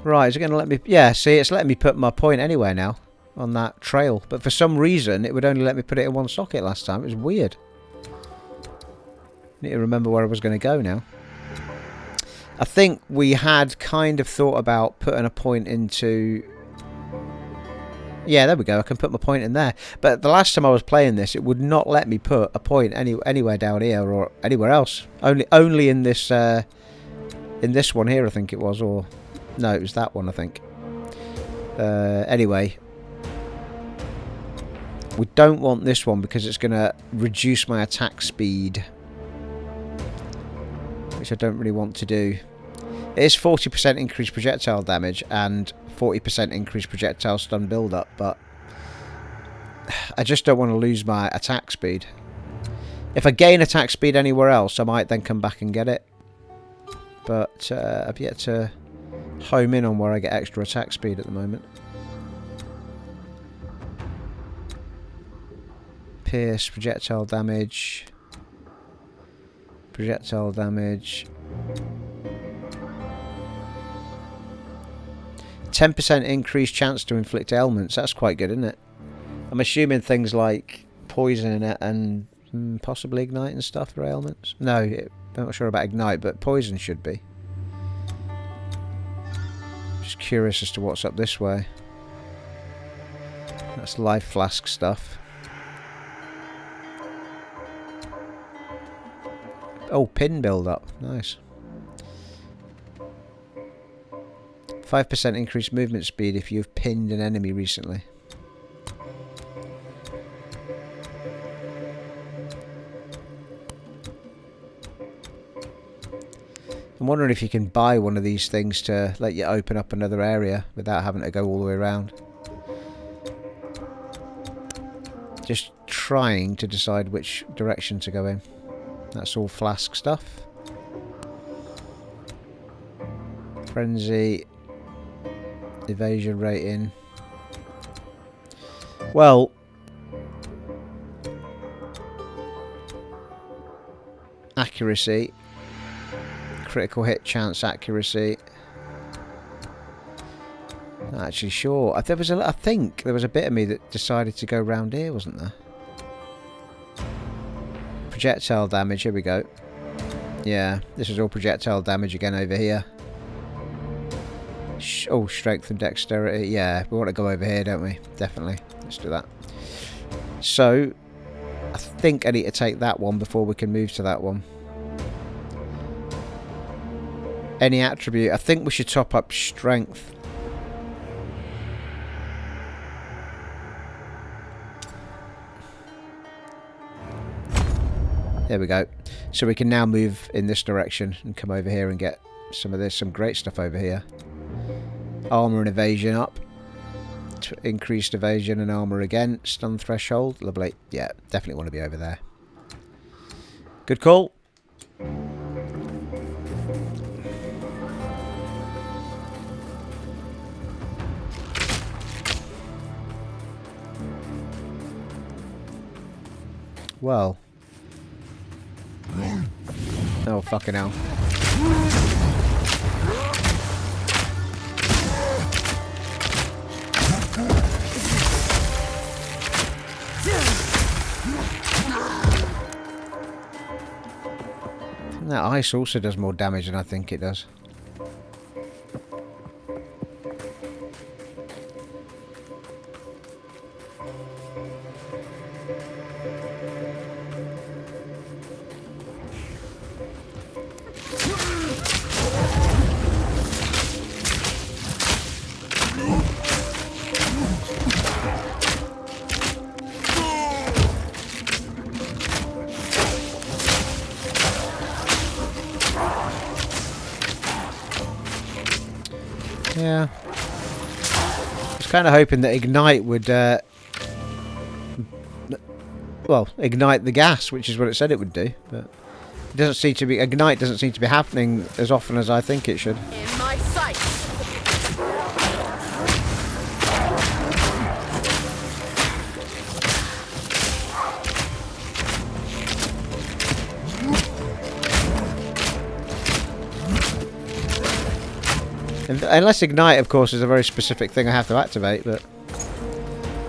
Right, is it going to let me... Yeah, see, it's letting me put my point anywhere now on that trail. But for some reason, it would only let me put it in one socket last time. It was weird. Need to remember where I was going to go now. I think we had kind of thought about putting a point into... Yeah, there we go. I can put my point in there. But the last time I was playing this, it would not let me put a point anywhere down here or anywhere else. Only in this one here, I think it was. Or no, it was that one, I think. Anyway, we don't want this one because it's going to reduce my attack speed, which I don't really want to do. It is 40% increased projectile damage and 40% increased projectile stun build-up, but I just don't want to lose my attack speed. If I gain attack speed anywhere else, I might then come back and get it. But I've yet to home in on where I get extra attack speed at the moment. Pierce, projectile damage. Projectile damage. 10% increased chance to inflict ailments. That's quite good, isn't it? I'm assuming things like poison and possibly ignite and stuff are ailments. No, I'm not sure about ignite, but poison should be. Just curious as to what's up this way. That's life flask stuff. Oh, pin build up. Nice. 5% increased movement speed if you've pinned an enemy recently. I'm wondering if you can buy one of these things to let you open up another area without having to go all the way around. Just trying to decide which direction to go in. That's all flask stuff. Frenzy. Evasion rating. Well, accuracy. Critical hit chance accuracy. Not actually sure. I think there was a bit of me that decided to go round here, wasn't there? Projectile damage, here we go. Yeah, this is all projectile damage again over here. Oh, strength and dexterity. Yeah, we want to go over here, don't we? Definitely. Let's do that. So, I think I need to take that one before we can move to that one. Any attribute. I think we should top up strength. There we go. So we can now move in this direction and come over here and get some of this. Some great stuff over here. Armor and evasion up. Increased evasion and armor again. Stun threshold. Lovely. Yeah, definitely want to be over there. Good call. Well. Oh, fucking hell. That ice also does more damage than I think it does. Yeah. I was kind of hoping that Ignite would, well, ignite the gas, which is what it said it would do, but it doesn't seem to be. Ignite doesn't seem to be happening as often as I think it should. In my sight. Unless Ignite, of course, is a very specific thing I have to activate, but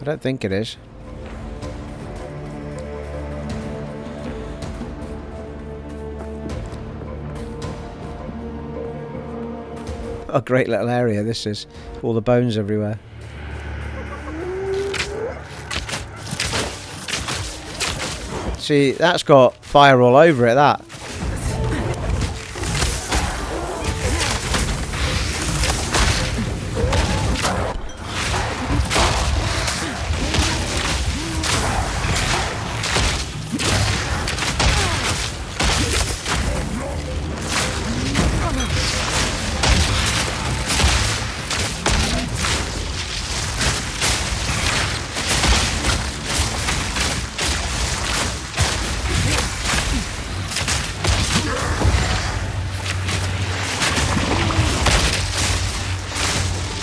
I don't think it is. A great little area this is. All the bones everywhere. See, that's got fire all over it, that.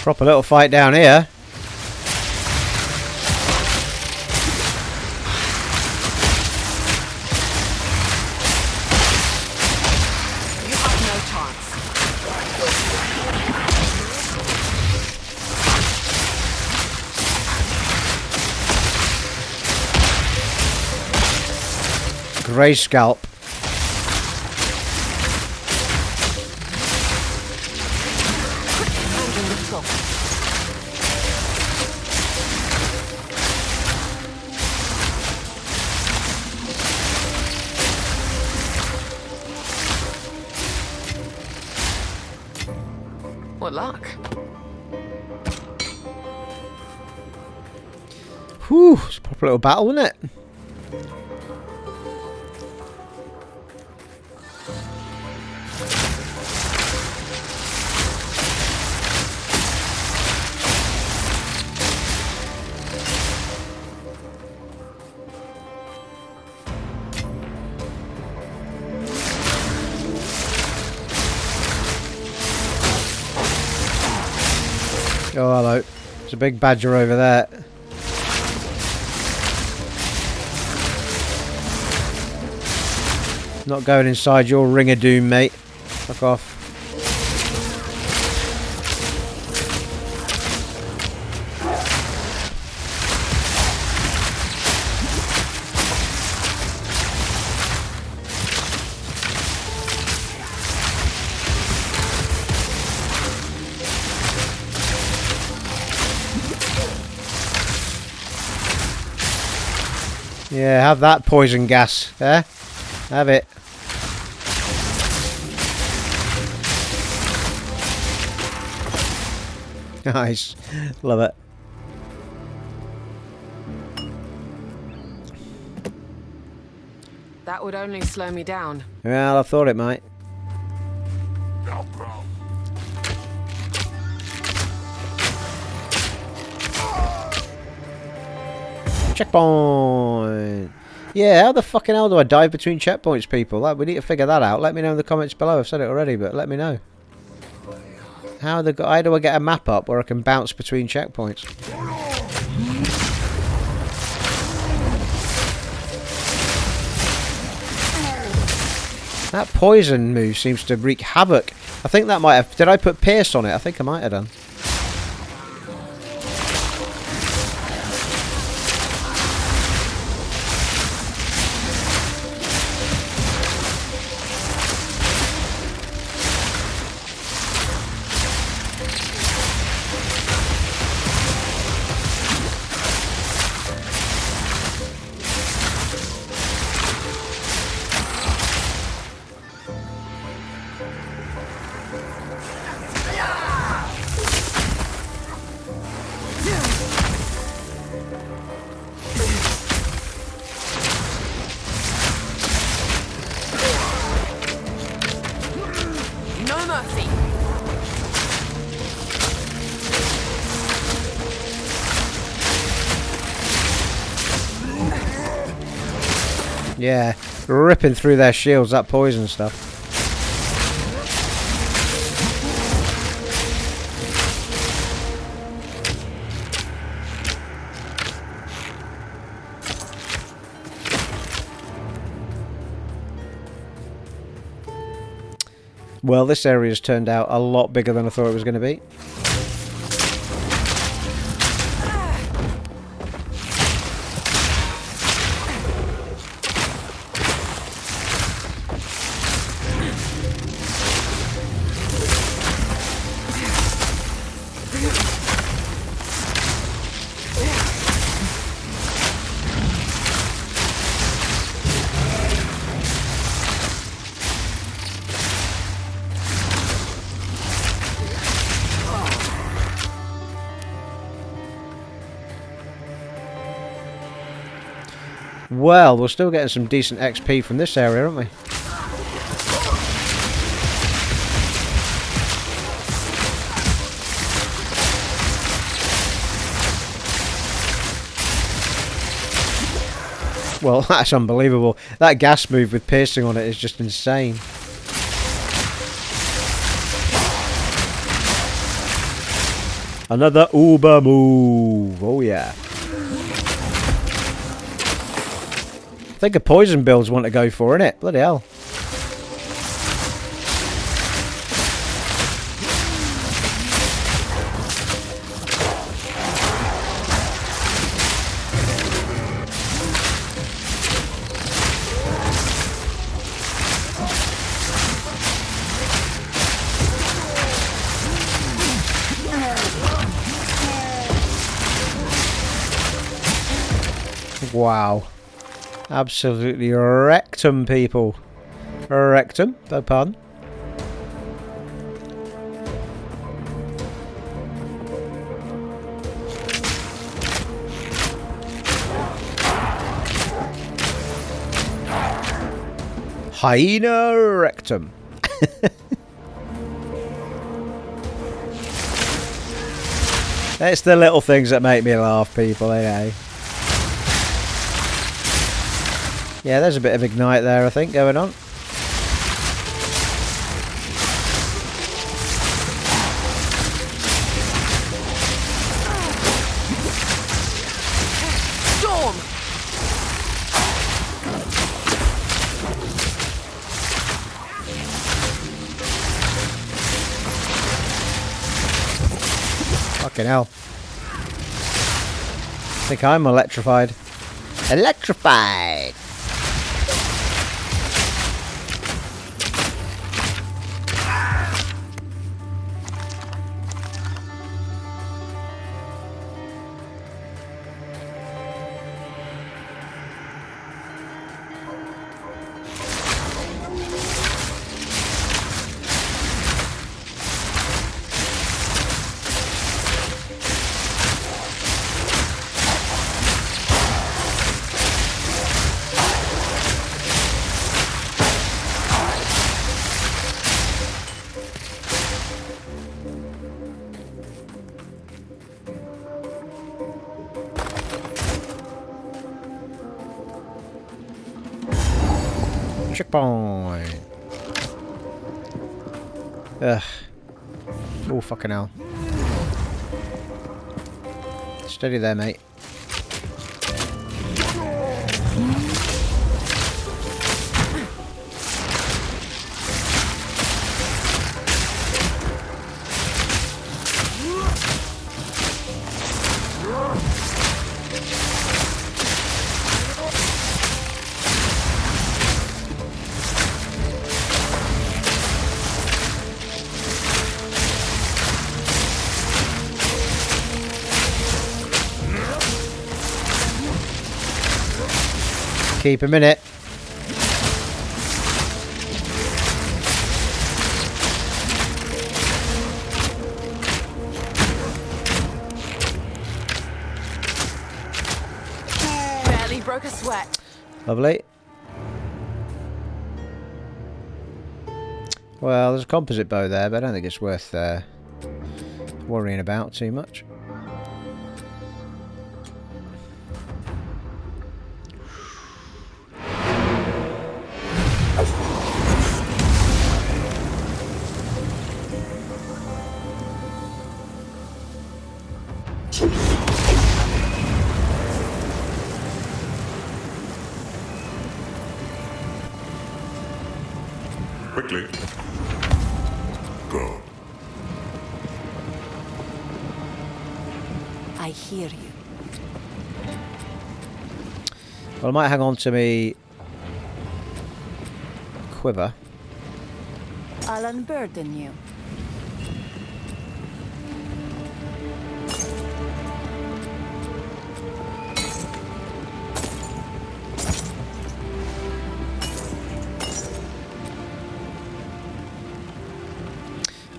Proper little fight down here. You have no chance. Grey scalp. What luck? Whew, it's a proper little battle, isn't it? Oh, hello. There's a big badger over there. Not going inside your ring of doom, mate. Fuck off. Yeah, have that poison gas. Eh? Have it. Nice. Love it. That would only slow me down. Well, I thought it might. Checkpoint! Yeah, how the fucking hell do I dive between checkpoints, people? Like, we need to figure that out. Let me know in the comments below. I've said it already, but let me know. How do I get a map up where I can bounce between checkpoints? That poison move seems to wreak havoc. I think that might have... Did I put Pierce on it? I think I might have done. No mercy. Yeah, ripping through their shields, that poison stuff. Well, this area's turned out a lot bigger than I thought it was going to be. Well, we're still getting some decent XP from this area, aren't we? Well, that's unbelievable. That gas move with piercing on it is just insane. Another Uber move. Oh, yeah. I think a poison build's want to go for, innit? Bloody hell. Wow. Absolutely wrecked 'em, people. Wrecked 'em, beg pardon. Hyena rectum. It's the little things that make me laugh, people, eh? Yeah, there's a bit of ignite there, I think, going on. Storm. Fucking hell. I think I'm electrified. Electrified! Checkpoint. Ugh. Oh, fucking hell. Steady there, mate. Keep a minute. Barely broke a sweat. Lovely. Well, there's a composite bow there, but I don't think it's worth worrying about too much. Quickly. Go. I hear you. Well, I might hang on to me quiver. I'll unburden you.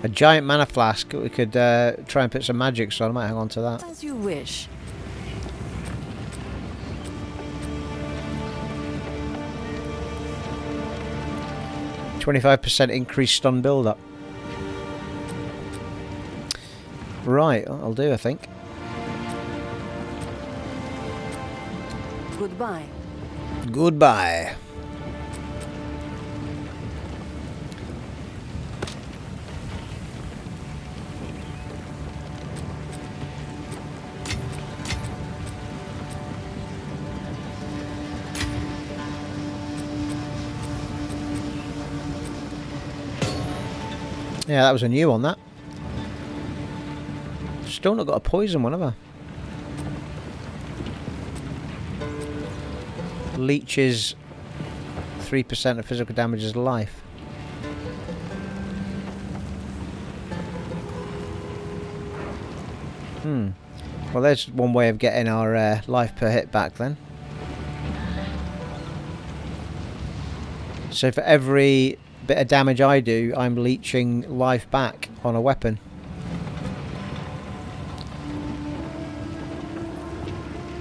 A giant mana flask. We could try and put some magic, so I might hang on to that. As you wish. %25% increased stun build-up. Right, I'll do, I think. Goodbye. Goodbye. Yeah, that was a new one, that. Still not got a poison one, have I? Leeches 3% of physical damage as life. Well, there's one way of getting our life per hit back then. So for every bit of damage I do, I'm leeching life back on a weapon.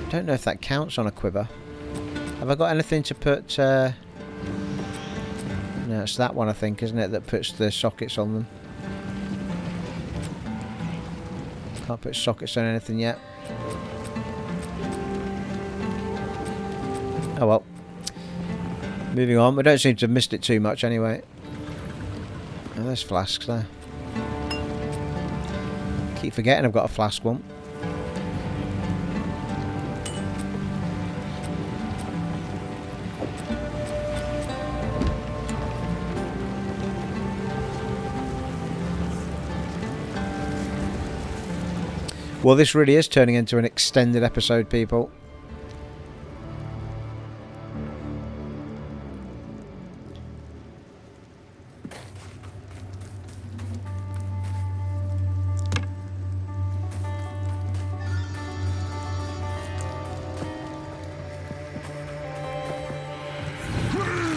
Don't know if that counts on a quiver. Have I got anything to put... No, it's that one, I think, isn't it, that puts the sockets on them. Can't put sockets on anything yet. Oh well. Moving on. We don't seem to have missed it too much anyway. Oh, there's flasks there. Keep forgetting I've got a flask one. Well, this really is turning into an extended episode, people.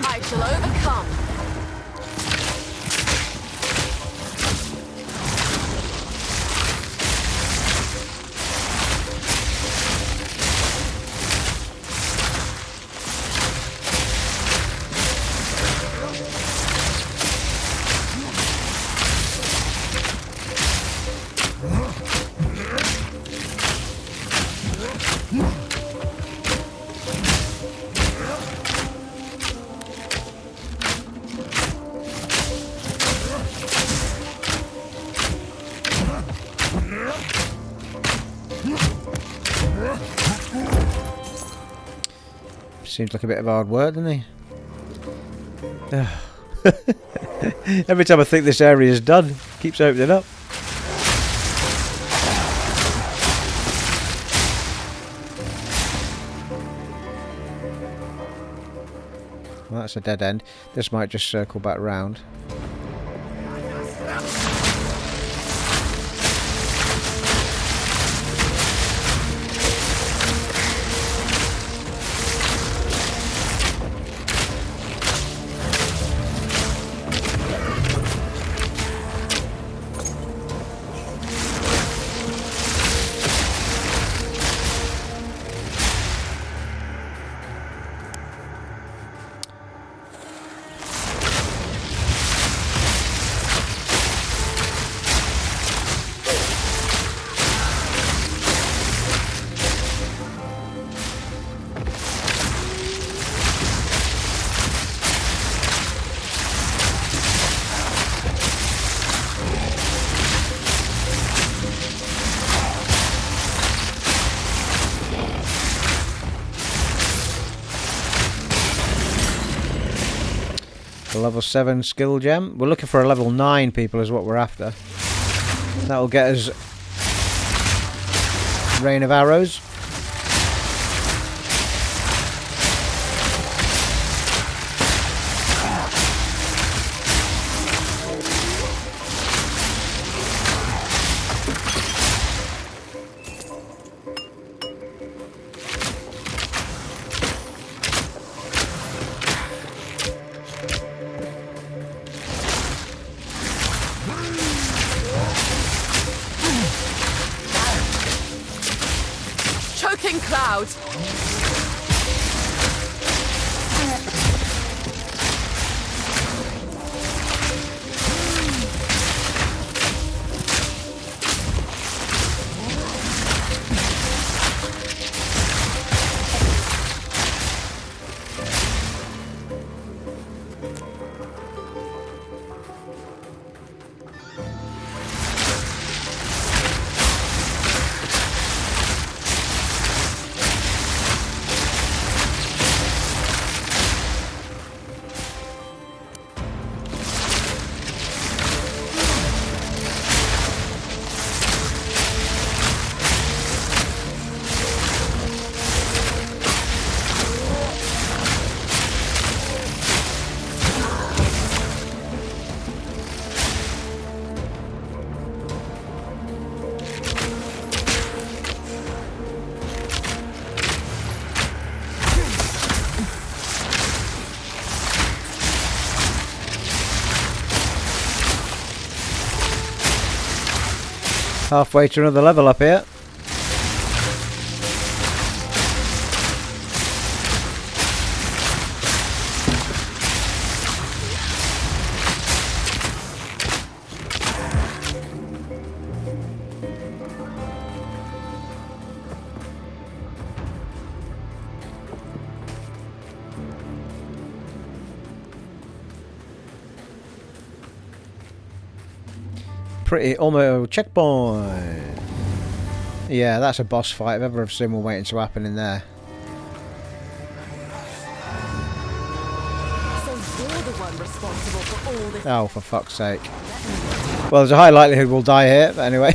I shall overcome. Seems like a bit of hard work, doesn't he? Every time I think this area is done, it keeps opening up. Well, that's a dead end. This might just circle back round. A level 7 skill gem. We're looking for a level 9, people, is what we're after. That'll get us Rain of Arrows. Choking cloud! Halfway to another level up here. Pretty almost checkpoint. Yeah, that's a boss fight I've ever seen. We're waiting to happen in there. So you're the one responsible for all this. Oh, for fuck's sake. Well, there's a high likelihood we'll die here, but anyway.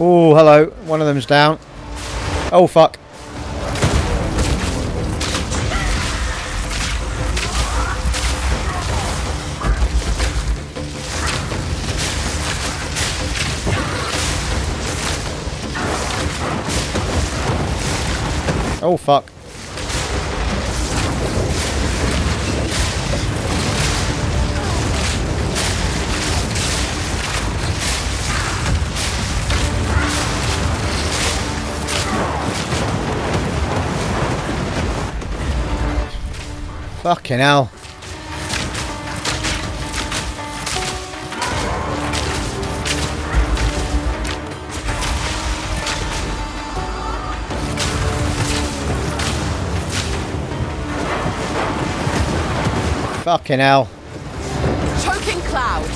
Oh, hello. One of them's down. Oh, fuck. Oh, fuck. Fucking hell. Fucking hell. Choking cloud.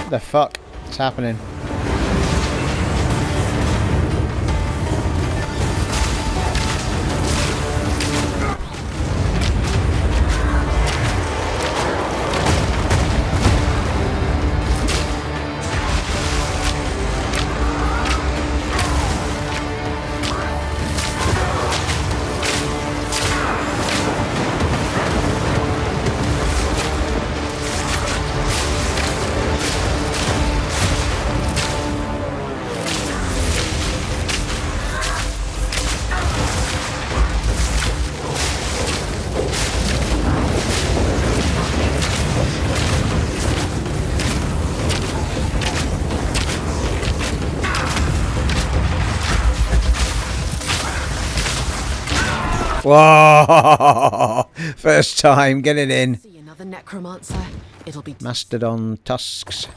The fuck is happening? Whoa! First time, get it in. See another necromancer. It'll be Mastadon tusks.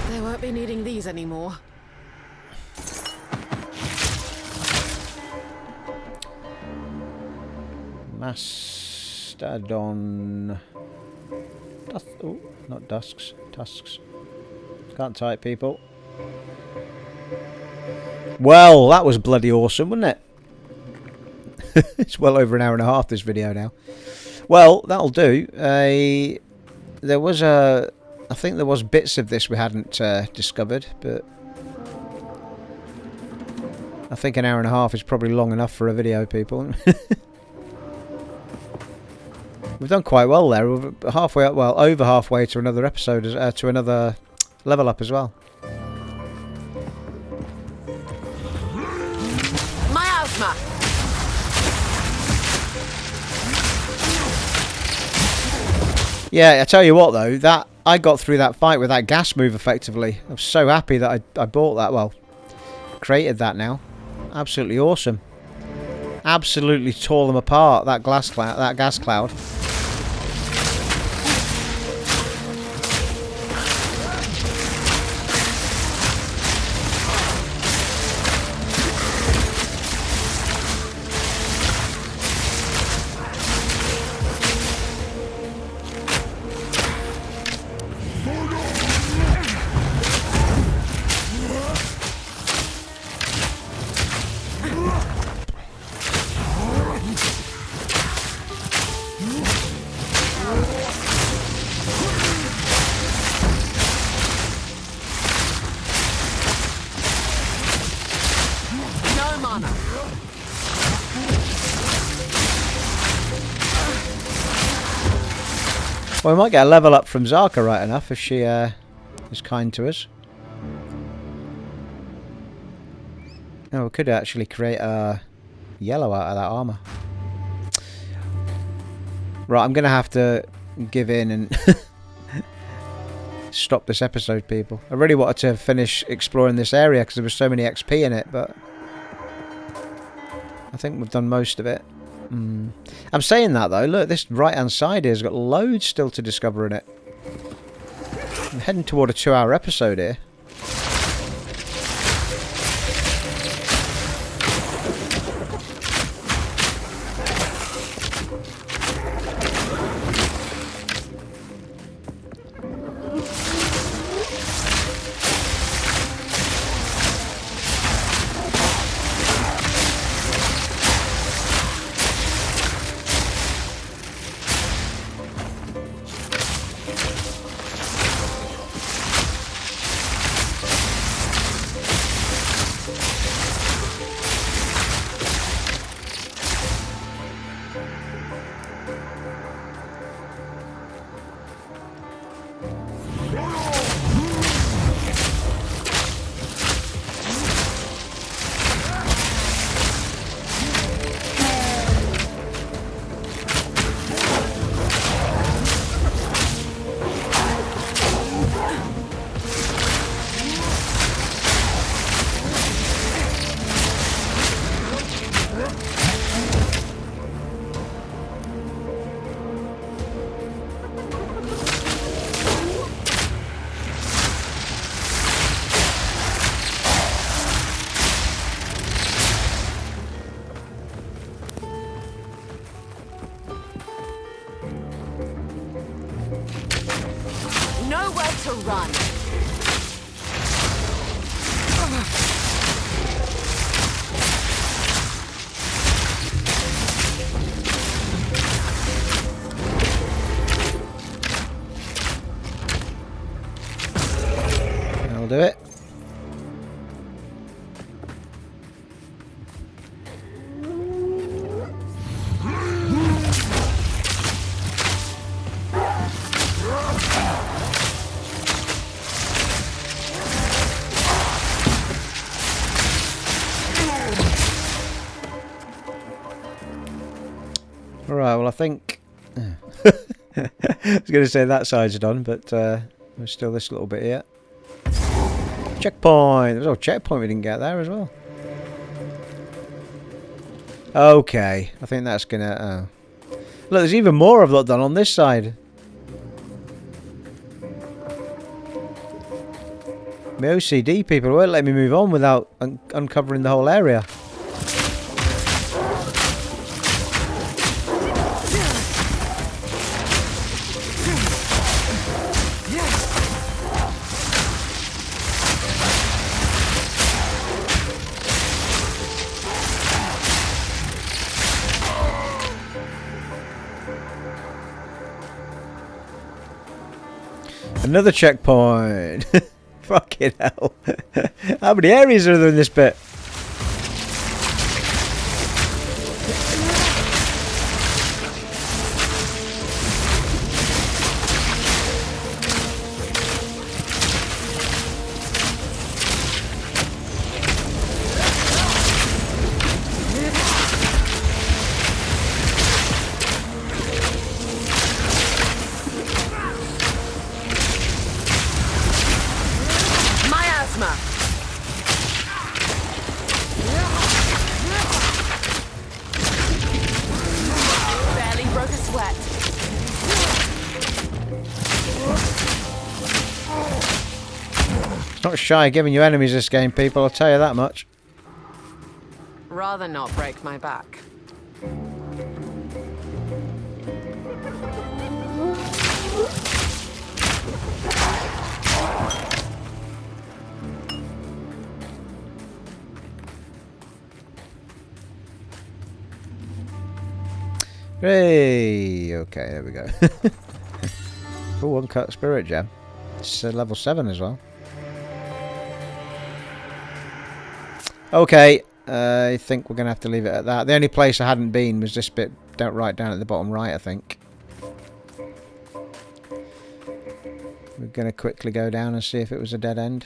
They won't be needing these anymore. Mastadon. Oh, not dusks. Tusks. Can't type, people. Well, that was bloody awesome, wasn't it? It's well over an hour and a half, this video now. Well, that'll do. I think there was bits of this we hadn't discovered, but I think an hour and a half is probably long enough for a video, people. We've done quite well there. We're halfway up, well, over halfway to another episode, to another level up as well. Miasma. Yeah, I tell you what though, that I got through that fight with that gas move effectively. I'm so happy that I bought that. Well, created that now. Absolutely awesome. Absolutely tore them apart. That gas cloud. Well, we might get a level up from Zarka right enough if she is kind to us. Oh, we could actually create a yellow out of that armour. Right, I'm going to have to give in and stop this episode, people. I really wanted to finish exploring this area because there was so many XP in it, but I think we've done most of it. I'm saying that though, look, this right hand side here has got loads still to discover in it. I'm heading toward a 2-hour episode here. Nowhere to run. I'll do it. Alright, well I think... I was going to say that side's done, but there's still this little bit here. Checkpoint! There's a checkpoint we didn't get there as well. Okay, I think that's going to... Look, there's even more I've not done on this side. My OCD people won't let me move on without uncovering the whole area. Another checkpoint. Fucking hell. How many areas are there in this bit? Not shy of giving you enemies this game, people, I'll tell you that much. Rather not break my back. Hey, okay, there we go. Oh, uncut spirit gem. It's level 7 as well. Okay, I think we're going to have to leave it at that. The only place I hadn't been was this bit right down at the bottom right, I think. We're going to quickly go down and see if it was a dead end.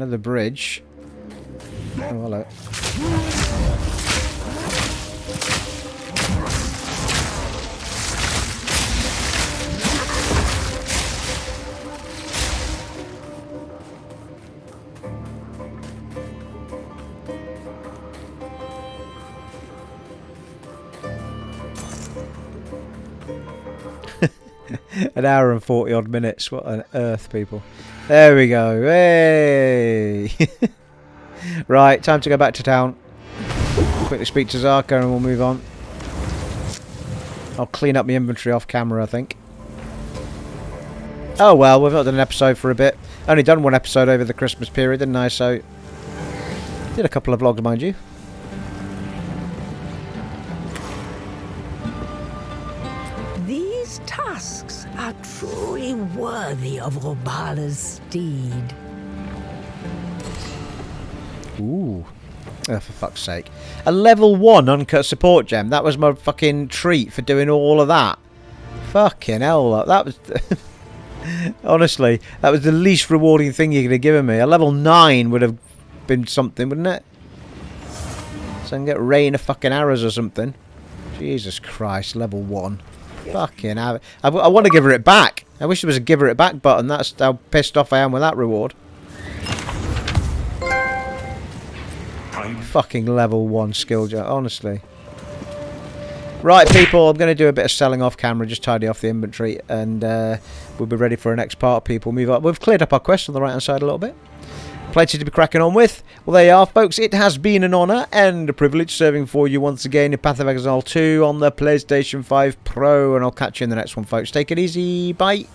Another bridge. Oh, hello. An hour and 40 odd minutes. What on earth, people? There we go. Hey! Right, time to go back to town. Quickly speak to Zarka and we'll move on. I'll clean up my inventory off camera, I think. Oh well, we've not done an episode for a bit. Only done one episode over the Christmas period, didn't I? So, did a couple of vlogs, mind you. These tusks are truly worthy of Robala's steed. Ooh. Oh, for fuck's sake. A level 1 uncut support gem. That was my fucking treat for doing all of that. Fucking hell. That was... Honestly, that was the least rewarding thing you could have given me. A level 9 would have been something, wouldn't it? So I can get rain of fucking arrows or something. Jesus Christ, level 1. Fucking hell. I want to give her it back. I wish there was a give her it back button. That's how pissed off I am with that reward. Fucking level 1 skill jar, honestly. Right, people, I'm going to do a bit of selling off camera, just tidy off the inventory, and we'll be ready for our next part, people. Move on. We've cleared up our quest on the right-hand side a little bit. Plenty to be cracking on with. Well, there you are, folks. It has been an honour and a privilege serving for you once again in Path of Exile 2 on the PlayStation 5 Pro, and I'll catch you in the next one, folks. Take it easy. Bye.